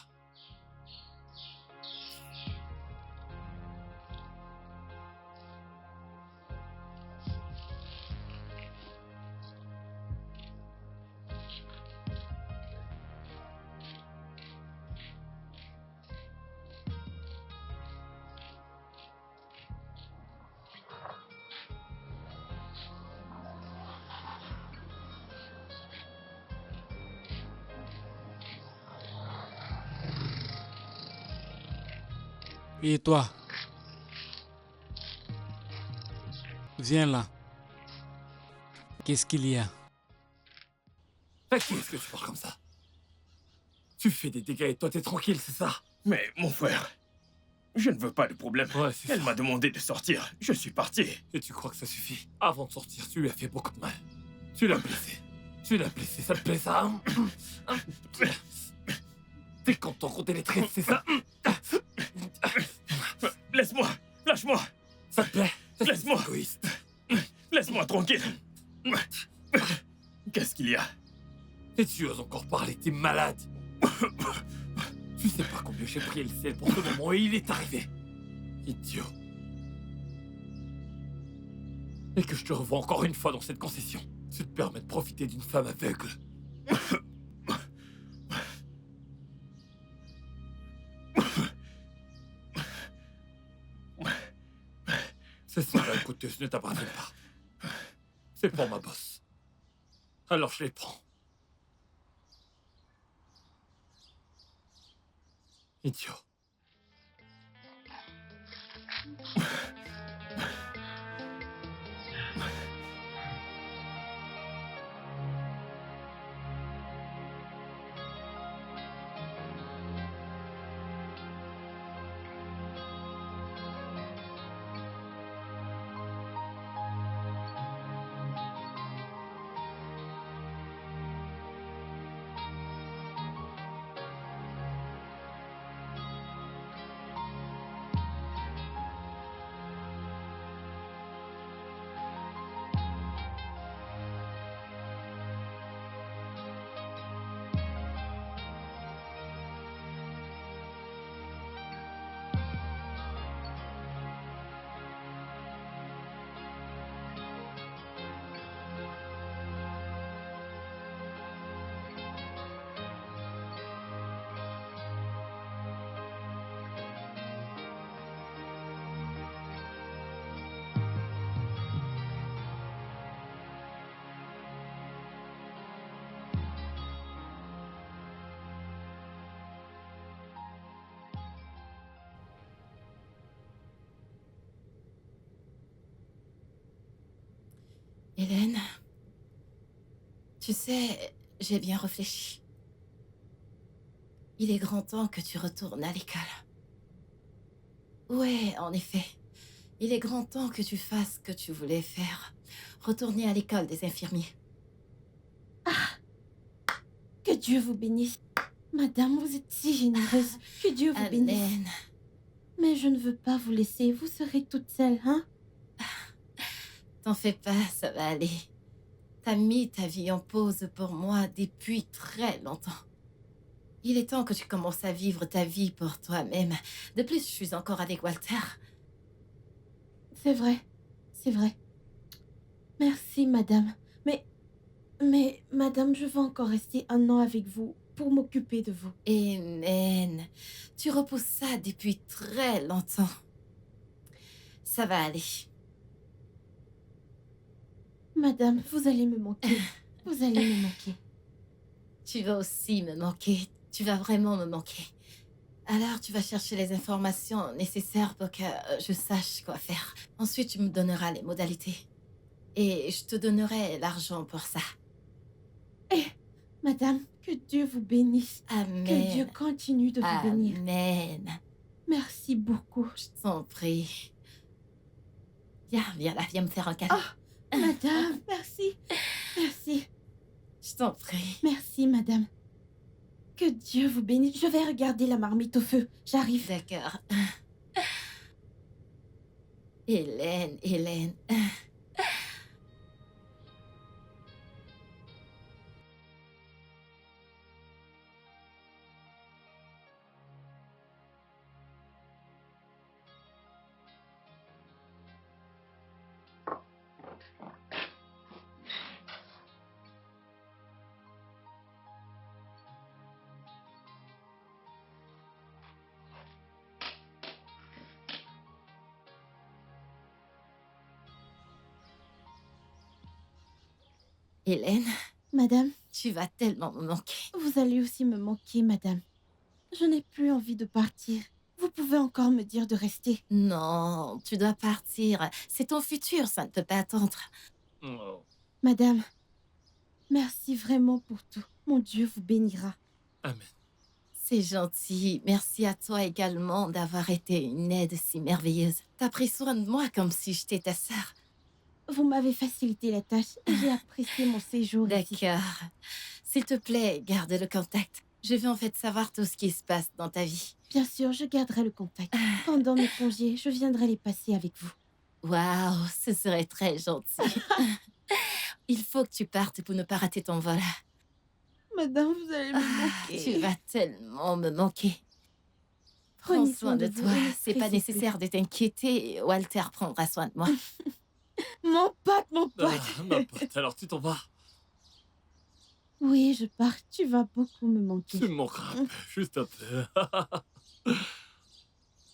Et toi, viens là. Qu'est-ce qu'il y a? À qui est-ce que tu parles comme ça? Tu fais des dégâts et toi t'es tranquille, c'est ça? Mais mon frère, je ne veux pas de problème. Ouais, c'est Elle ça. m'a demandé de sortir. Je suis parti. Et tu crois que ça suffit? Avant de sortir, tu lui as fait beaucoup de mal. Tu l'as blessé. Tu l'as blessé, ça te plaît ça? T'es content qu'on t'ait les traites, c'est ça? Laisse-moi. Lâche-moi. Ça te plaît? Laisse-moi. C'est égoïste. Laisse-moi tranquille. Qu'est-ce qu'il y a? Et tu oses encore parler, t'es malade. Tu sais pas combien j'ai prié le ciel pour ce moment et il est arrivé. Idiot. Et que je te revois encore une fois dans cette concession. Tu te permets de profiter d'une femme aveugle. Ces sandales coûteuses ne t'appartiennent pas. C'est pour ma bosse. Alors je les prends. Idiot. Hélène, tu sais, j'ai bien réfléchi. Il est grand temps que tu retournes à l'école. Ouais, en effet. Il est grand temps que tu fasses ce que tu voulais faire. Retourner à l'école des infirmiers. Que Dieu vous bénisse. Madame, vous êtes si généreuse. Que Dieu vous bénisse. Amen. Mais je ne veux pas vous laisser. Vous serez toute seule, hein? T'en fais pas, ça va aller. T'as mis ta vie en pause pour moi depuis très longtemps. Il est temps que tu commences à vivre ta vie pour toi-même. De plus, je suis encore avec Walter. C'est vrai. C'est vrai. Merci, madame. Mais, madame, je veux encore rester 1 an avec vous pour m'occuper de vous. Amen. Tu repousses ça depuis très longtemps. Ça va aller. Madame, vous allez me manquer. Vous allez me manquer. Tu vas aussi me manquer. Tu vas vraiment me manquer. Alors, tu vas chercher les informations nécessaires pour que je sache quoi faire. Ensuite, tu me donneras les modalités. Et je te donnerai l'argent pour ça. Madame, que Dieu vous bénisse. Amen. Que Dieu continue de vous bénir. Amen. Merci beaucoup. Je t'en prie. Viens là, viens me faire un câlin. Madame, merci. Merci. Je t'en prie. Merci, madame. Que Dieu vous bénisse. Je vais regarder la marmite au feu. J'arrive. D'accord. Hélène, Hélène. Hélène, Madame, tu vas tellement me manquer. vous allez aussi me manquer, madame. Je n'ai plus envie de partir. Vous pouvez encore me dire de rester. Non, tu dois partir. C'est ton futur, ça ne peut pas attendre. Oh. Madame, merci vraiment pour tout. Mon Dieu vous bénira. Amen. C'est gentil. Merci à toi également d'avoir été une aide si merveilleuse. T'as pris soin de moi comme si j'étais ta sœur. Vous m'avez facilité la tâche. J'ai apprécié mon séjour ici. D'accord. S'il te plaît, garde le contact. Je veux en fait savoir tout ce qui se passe dans ta vie. Bien sûr, je garderai le contact. Pendant mes congés, je viendrai les passer avec vous. Waouh, ce serait très gentil. Il faut que tu partes pour ne pas rater ton vol. Madame, vous allez me manquer. Tu vas tellement me manquer. Prends Prenez soin de vous toi. et ne C'est pas stressez plus. nécessaire de t'inquiéter. Walter prendra soin de moi. Mon pote, mon pote. Ah, ma pote, alors tu t'en vas. Oui, je pars. Tu vas beaucoup me manquer. Tu me manqueras un peu, juste un peu.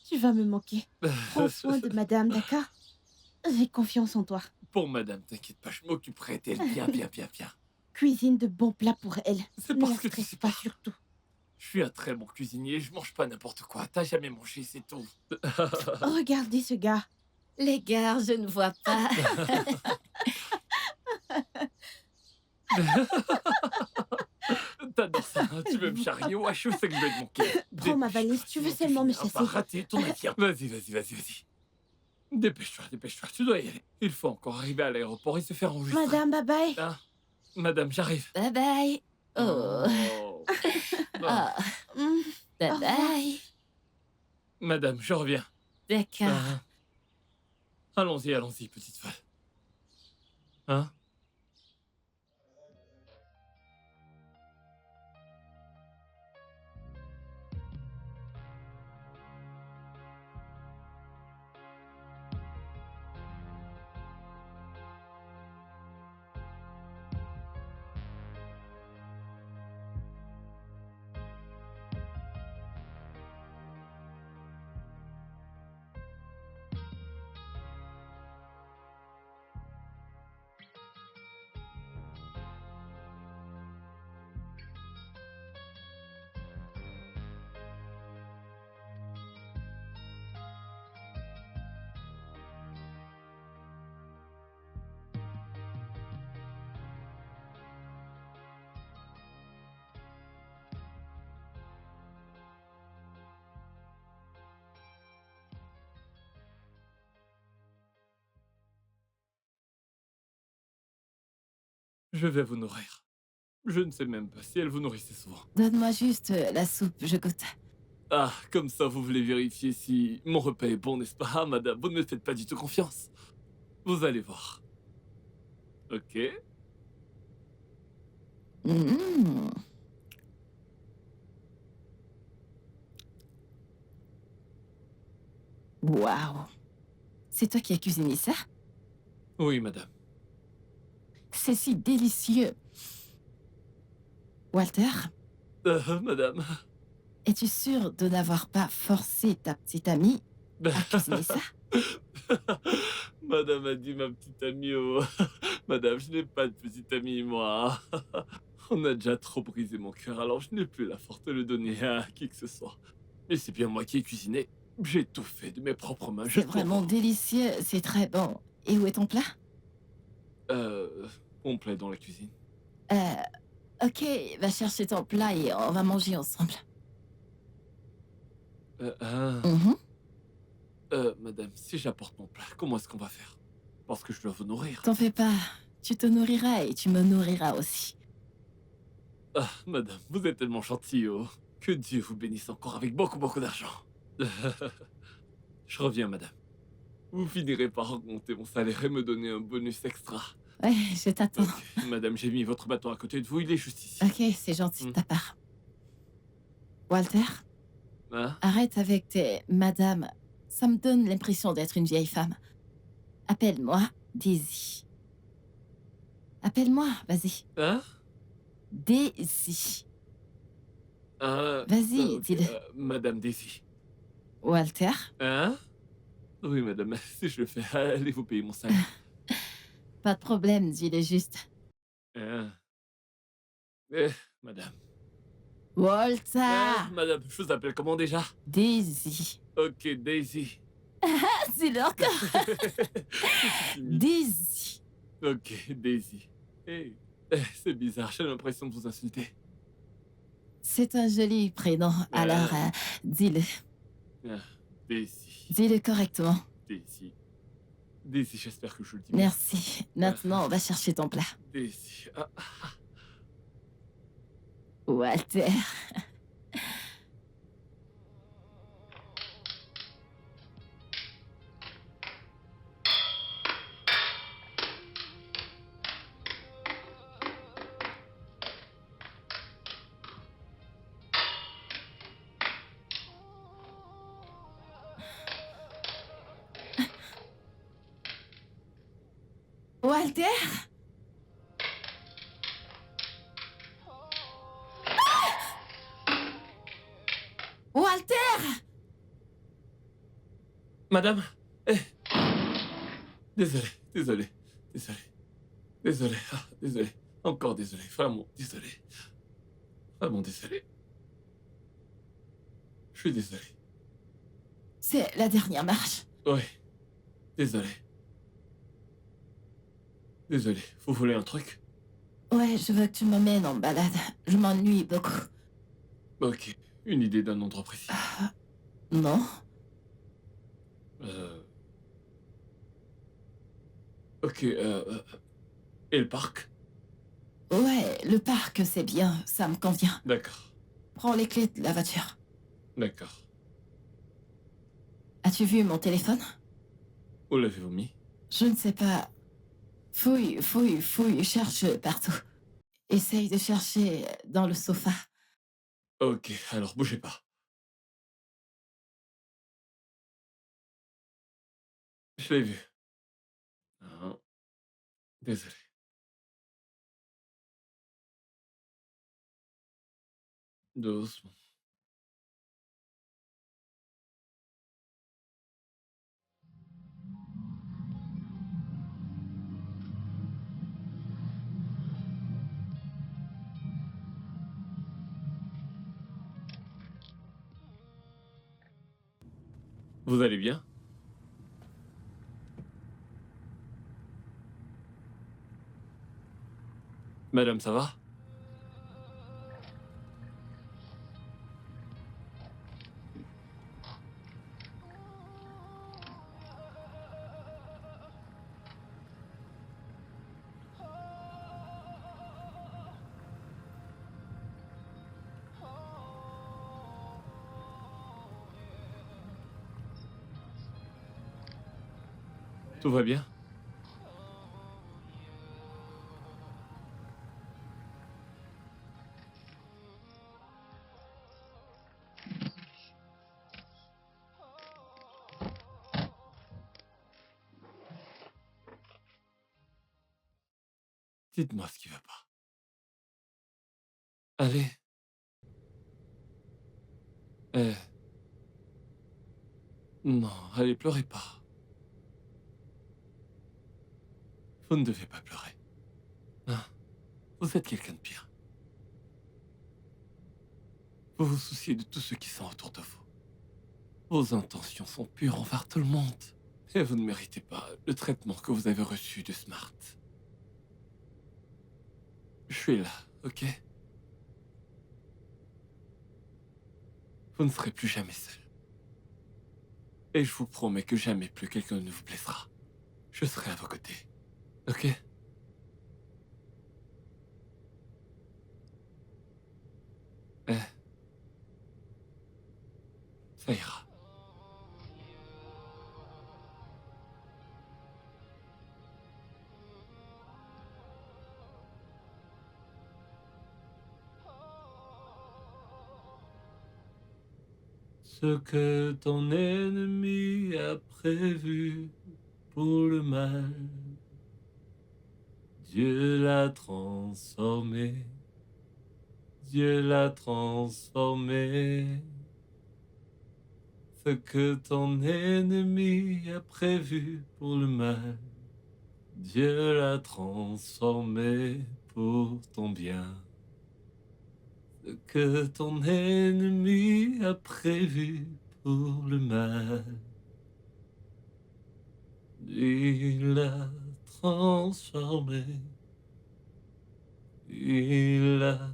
Tu vas me manquer. Prends soin de madame, d'accord? J'ai confiance en toi. Pour madame, t'inquiète pas, je m'occuperai d'elle bien, bien, bien, bien. Cuisine de bons plats pour elle. C'est Ne parce la que tu stresse sais pas pas. surtout. Je suis un très bon cuisinier, je mange pas n'importe quoi. T'as jamais mangé, c'est tout. Regardez ce gars. Les gars, je ne vois pas. T'adores ça, hein, tu veux me charrier? Ouais, je sais que je vais te manquer. Prends ma valise, tu veux seulement me Pas chasser. rater ton avion. Vas-y, vas-y, vas-y, vas-y. Dépêche-toi, dépêche-toi, tu dois y aller. Il faut encore arriver à l'aéroport et se faire enregistrer. Madame, bye bye. Ah, madame, j'arrive. Bye bye. Oh. Oh. Bon. Ah. Hmm, Bye Au revoir. bye. Madame, je reviens. D'accord. Ah. Allons-y, allons-y, petite femme. Hein? Je vais vous nourrir. Je ne sais même pas si elle vous nourrissait souvent. Donne-moi juste la soupe, je goûte. Ah, comme ça, vous voulez vérifier si mon repas est bon, n'est-ce pas? Ah, madame, vous ne me faites pas du tout confiance. Vous allez voir. Ok. Mmh. Waouh. C'est toi qui as cuisiné ça? Oui, madame. C'est si délicieux. Walter, Madame. es-tu sûr de n'avoir pas forcé ta petite amie à cuisiner ça? Madame a dit ma petite amie au... Madame, je n'ai pas de petite amie, moi. On a déjà trop brisé mon cœur, alors je n'ai plus la force de le donner à qui que ce soit. Et c'est bien moi qui ai cuisiné. J'ai tout fait de mes propres mains. C'est jusqu'au vraiment bout. délicieux, c'est très bon. Et où est ton plat? Complet dans la cuisine. Ok, va chercher ton plat et on va manger ensemble. Mhm. Madame, si j'apporte mon plat, comment est-ce qu'on va faire? Parce que je dois vous nourrir. T'en fais pas, tu te nourriras et tu me nourriras aussi. Ah, madame, vous êtes tellement gentille, oh. Que Dieu vous bénisse encore avec beaucoup, beaucoup d'argent. Je reviens, madame. Vous finirez par augmenter mon salaire et me donner un bonus extra. Ouais, je t'attends. Ok, madame, j'ai mis votre bâton à côté de vous, il est juste ici. Ok, c'est gentil de ta part. Walter, Hein? arrête avec tes madame. Ça me donne l'impression d'être une vieille femme. Appelle-moi Daisy. Appelle-moi, vas-y. Hein? Daisy. Vas-y, Vas-y, dis-le. Madame Daisy. Walter, Hein? Oui, madame, si je le fais, allez vous payer mon salaire. pas de problème, dis-le juste. Hein? Eh, madame. Walter, Madame, je vous appelle comment déjà? Daisy. Ok, Daisy. Dis-le encore. Daisy. Ok, Daisy. C'est bizarre, j'ai l'impression de vous insulter. C'est un joli prénom, alors dis-le. Daisy. Dis-le correctement. Daisy. Daisy, j'espère que je le dis bien. Merci. Maintenant, on va chercher ton plat. Daisy. Walter. Walter? Walter! Madame, désolé, désolé, désolé, désolé, désolé, encore désolé, vraiment désolé, vraiment désolé. Je suis désolé. C'est la dernière marche. Oui, désolé. Désolé, vous voulez un truc? Ouais, je veux que tu m'emmènes en balade. Je m'ennuie beaucoup. Ok, une idée d'un endroit précis. Non? Ok, et le parc? Ouais, le parc, c'est bien. Ça me convient. D'accord, Prends les clés de la voiture. d'accord. As-tu vu mon téléphone? Où l'avez-vous mis? Je ne sais pas. Fouille, fouille, fouille, cherche partout. Essaye de chercher dans le sofa. Ok, alors bougez pas. Je l'ai vu. Ah, désolé. Doucement. Vous allez bien? Madame, ça va? Tout va bien? Dites-moi ce qui va pas. Allez. Non, allez, pleurez pas. Vous ne devez pas pleurer. Non, vous êtes quelqu'un de bien. Vous vous souciez de tous ceux qui sont autour de vous. Vos intentions sont pures envers tout le monde. Et vous ne méritez pas le traitement que vous avez reçu de Smart. Je suis là, ok? Vous ne serez plus jamais seul. Et je vous promets que jamais plus quelqu'un ne vous blessera. Je serai à vos côtés, ok? Ça ira. Ce que ton ennemi a prévu pour le mal, Dieu l'a transformé. Dieu l'a transformé. Ce que ton ennemi a prévu pour le mal, Dieu l'a transformé pour ton bien. Ce que ton ennemi a prévu pour le mal, il l'a transformé. Il l'a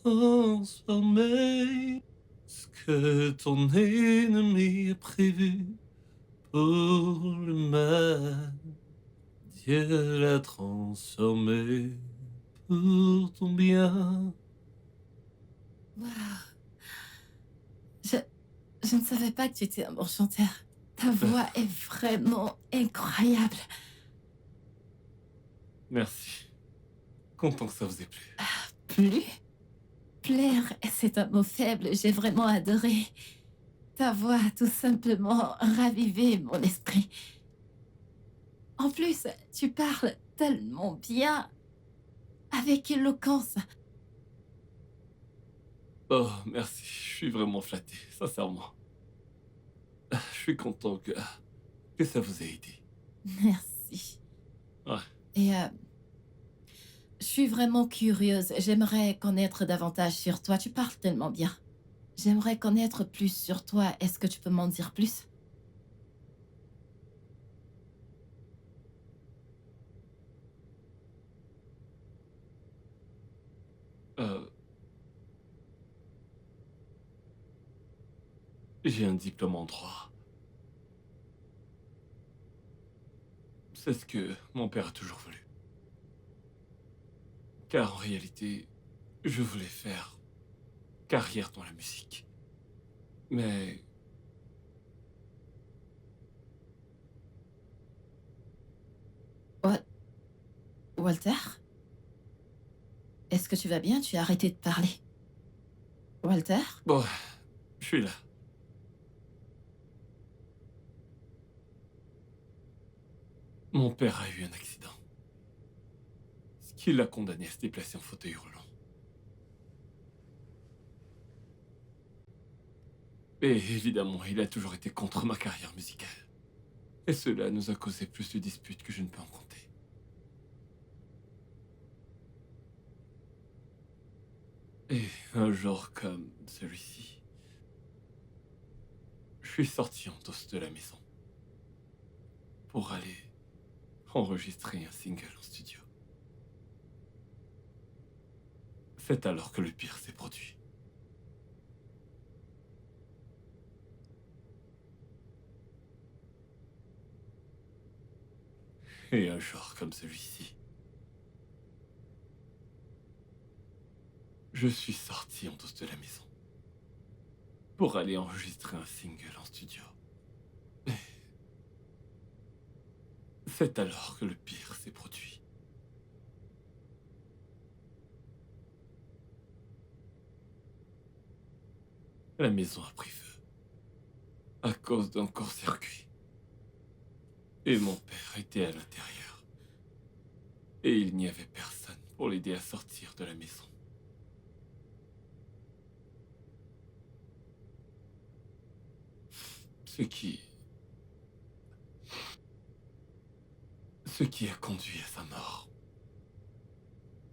transformé. Ce que ton ennemi a prévu pour le mal, Dieu l'a transformé pour ton bien. Waouh. Je, je ne savais pas que tu étais un bon chanteur. Ta voix est vraiment incroyable. Merci. Content que ça vous ait plu. Plus? Plaire, c'est un mot faible. J'ai vraiment adoré. Ta voix a tout simplement ravivé mon esprit. En plus, tu parles tellement bien, avec éloquence. Oh, merci. Je suis vraiment flatté, sincèrement. Je suis content que ça vous ait aidé. Merci. Ouais. Et je suis vraiment curieuse. J'aimerais connaître davantage sur toi. Tu parles tellement bien. J'aimerais connaître plus sur toi. Est-ce que tu peux m'en dire plus? J'ai un diplôme en droit. C'est ce que mon père a toujours voulu. Car en réalité, je voulais faire carrière dans la musique. Mais Walter? Est-ce que tu vas bien? Tu as arrêté de parler. Walter? bon, je suis là. Mon père a eu un accident. Ce qui l'a condamné à se déplacer en fauteuil roulant. Et évidemment, il a toujours été contre ma carrière musicale. Et cela nous a causé plus de disputes que je ne peux en compter. Et un jour comme celui-ci, je suis sorti en douce de la maison pour aller enregistrer un single en studio. C'est alors que le pire s'est produit. Et un jour comme celui-ci, je suis sorti en douce de la maison pour aller enregistrer un single en studio. Et c'est alors que le pire s'est produit. La maison a pris feu à cause d'un court-circuit. Et mon père était à l'intérieur. Et il n'y avait personne pour l'aider à sortir de la maison. Ce qui a conduit à sa mort.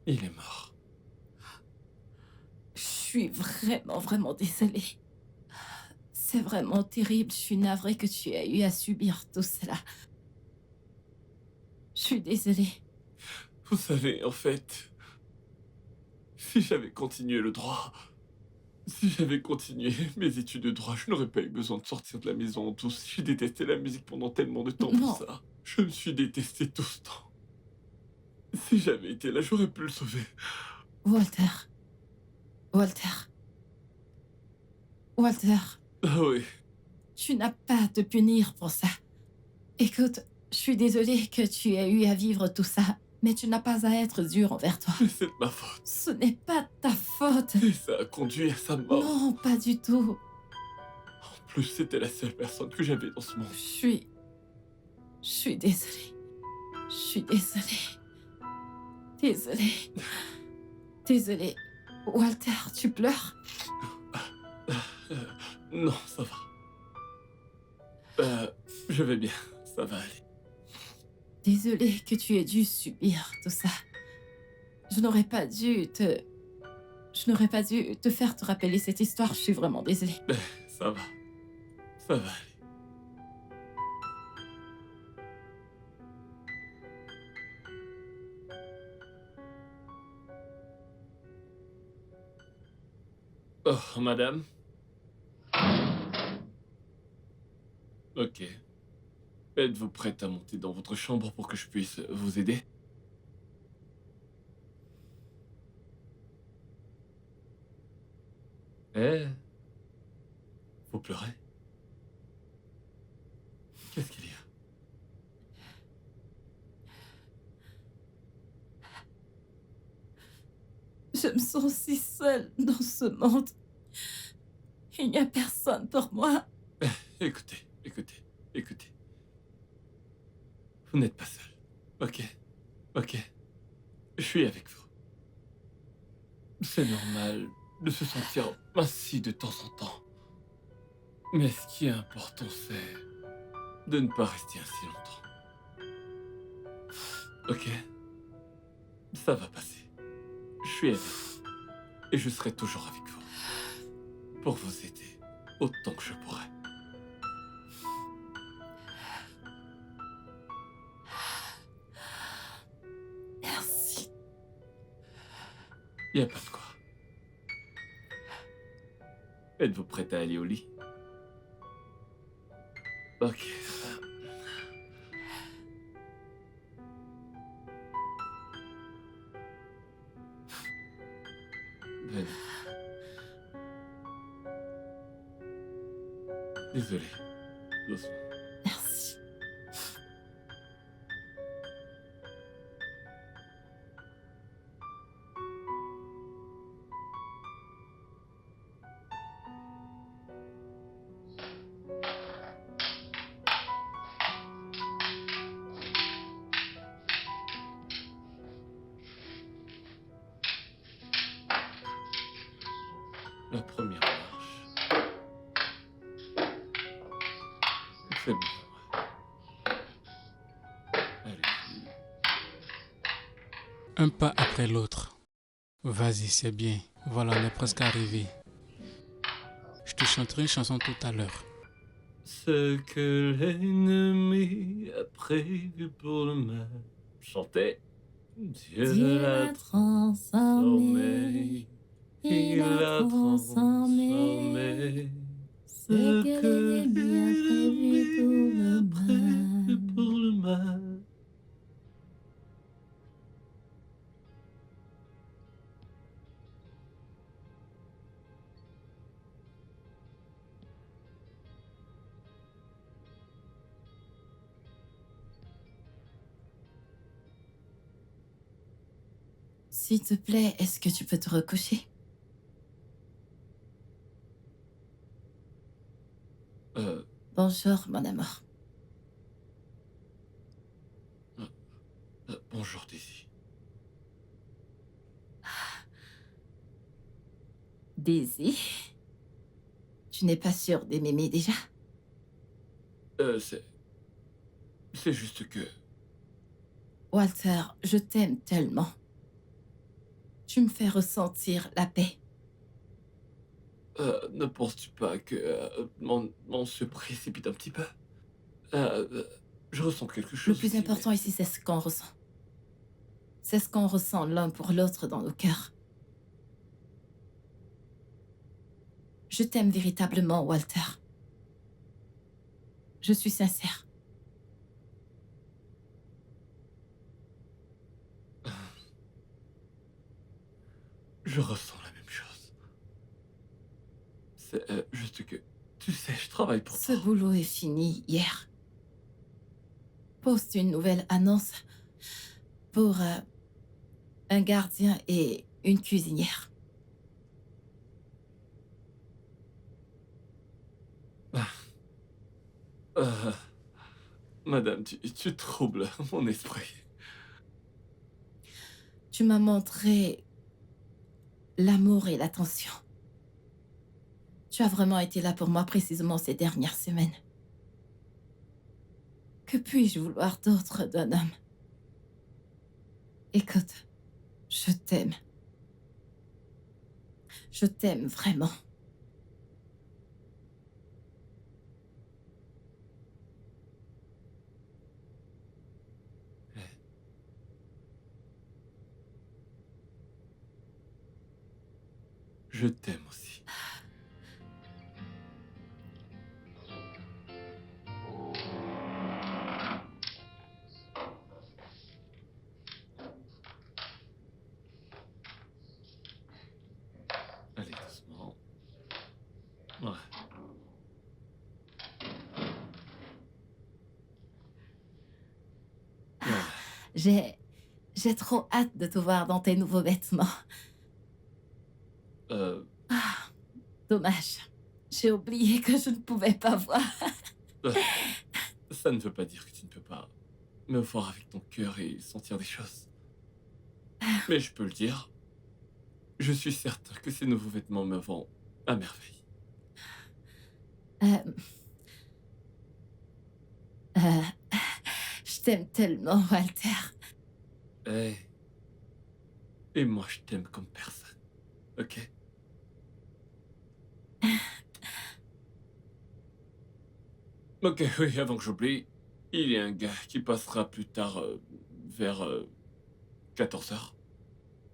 Il est mort. Je suis vraiment désolée. C'est vraiment terrible. Je suis navrée que tu aies eu à subir tout cela. Je suis désolée. Vous savez, en fait, si j'avais continué le droit, si j'avais continué mes études de droit, je n'aurais pas eu besoin de sortir de la maison en douce. J'ai détesté la musique pendant tellement de temps Non. pour ça. Je me suis détesté tout ce temps. Si j'avais été là, j'aurais pu le sauver. Walter. Ah oui. Tu n'as pas à te punir pour ça. Écoute, je suis désolée que tu aies eu à vivre tout ça, mais tu n'as pas à être dur envers toi. Mais c'est de ma faute. Ce n'est pas ta faute. Et ça a conduit à sa mort. Non, pas du tout. plus, c'était la seule personne que j'avais dans ce monde. Je suis désolée. Je suis désolée. Désolée. Désolée. Walter, tu pleures? Non, ça va. Je vais bien, ça va aller. Désolée que tu aies dû subir tout ça. Je n'aurais pas dû te faire te rappeler cette histoire. Je suis vraiment désolée. Ça va. Ça va aller. Oh, madame. Ok. Êtes-vous prête à monter dans votre chambre pour que je puisse vous aider? Eh? Vous pleurez? Qu'est-ce qu'il y a? Je me sens si seule dans ce monde. Il n'y a personne pour moi. Écoutez. Vous n'êtes pas seul. Ok. Je suis avec vous. C'est normal de se sentir ainsi de temps en temps. Mais ce qui est important, c'est de ne pas rester ainsi longtemps. Ok? Ça va passer. Je suis avec vous. Et je serai toujours avec vous. Pour vous aider autant que je pourrai. Merci. Y a pas de quoi. Êtes-vous prête à aller au lit? Ok. Venez. Désolé. Doucement. Merci. La première marche. C'est bon. Allez. Un pas après l'autre. Vas-y, c'est bien. Voilà, on est presque arrivé. Je te chanterai une chanson tout à l'heure. Ce que l'ennemi a prévu pour le mal. Chantez. Dieu l'a transformé. Il a transformé ce que lui a prévu pour le mal. S'il te plaît, est-ce que tu peux te recoucher? Bonjour, mon amour. Bonjour, Daisy. Daisy? Tu n'es pas sûre de m'aimer déjà? C'est juste que... Walter, je t'aime tellement. Tu me fais ressentir la paix. Ne penses-tu pas que mon se précipite un petit peu? Je ressens quelque chose. Le plus important ici, c'est ce qu'on ressent. C'est ce qu'on ressent l'un pour l'autre dans nos cœurs. Je t'aime véritablement, Walter. Je suis sincère. Je ressens la même chose. C'est juste que... Tu sais, je travaille pour Ce toi. boulot est fini hier. Poste une nouvelle annonce pour un gardien et une cuisinière. Euh, Madame, tu troubles mon esprit. Tu m'as montré l'amour et l'attention. Tu as vraiment été là pour moi précisément ces dernières semaines. Que puis-je vouloir d'autre d'un homme? Écoute, je t'aime. Je t'aime vraiment. Je t'aime aussi. Allez, doucement. Ouais. J'ai trop hâte de te voir dans tes nouveaux vêtements. Dommage. J'ai oublié que je ne pouvais pas voir. Ça ne veut pas dire que tu ne peux pas me voir avec ton cœur et sentir des choses. Mais je peux le dire. Je suis certain que ces nouveaux vêtements me vont à merveille. Je t'aime tellement, Walter. Et moi, je t'aime comme personne. Ok? Ok, oui, avant que j'oublie, il y a un gars qui passera plus tard vers 14 heures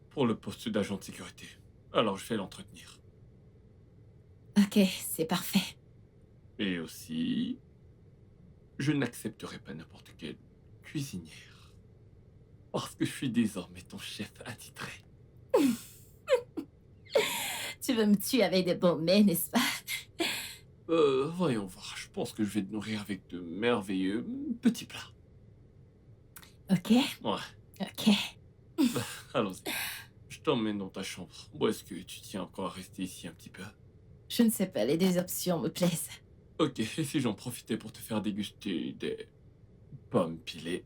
pour le poste d'agent de sécurité. Alors, je vais l'entretenir. Ok, c'est parfait. Et aussi, je n'accepterai pas n'importe quelle cuisinière. Parce que je suis désormais ton chef attitré. Tu veux me tuer avec des bons mets, n'est-ce pas? Voyons voir. Je pense que je vais te nourrir avec de merveilleux petits plats. Ok, Ouais, ok. allons-y. Je t'emmène dans ta chambre. Ou est-ce que tu tiens encore à rester ici un petit peu? Je ne sais pas, les deux options me plaisent. Ok, et si j'en profitais pour te faire déguster des pommes pilées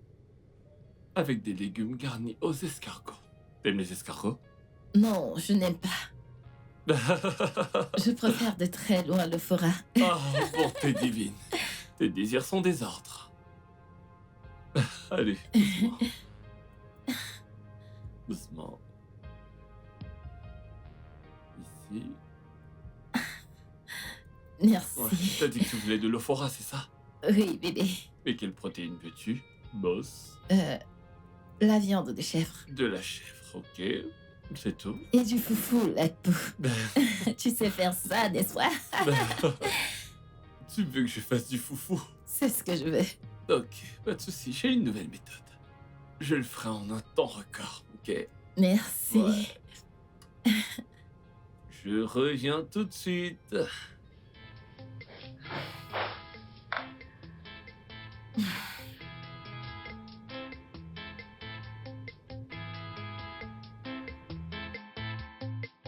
avec des légumes garnis aux escargots. T'aimes les escargots? Non, je n'aime pas. Je préfère de très loin le forain. Ah, bonté divine. Tes désirs sont des ordres. Allez, doucement. Doucement. Ici. Merci. Ouais, t'as dit que tu voulais de l'euphoria, c'est ça? Oui, bébé. Et quelle protéine veux-tu, boss? La viande de chèvre. De la chèvre, ok. C'est tout. Et du foufou, la peau. Tu sais faire ça, n'est-ce pas? Tu veux que je fasse du foufou? C'est ce que je veux. Ok, pas de souci. J'ai une nouvelle méthode. Je le ferai en un temps record, ok? Merci. Ouais. Je reviens tout de suite.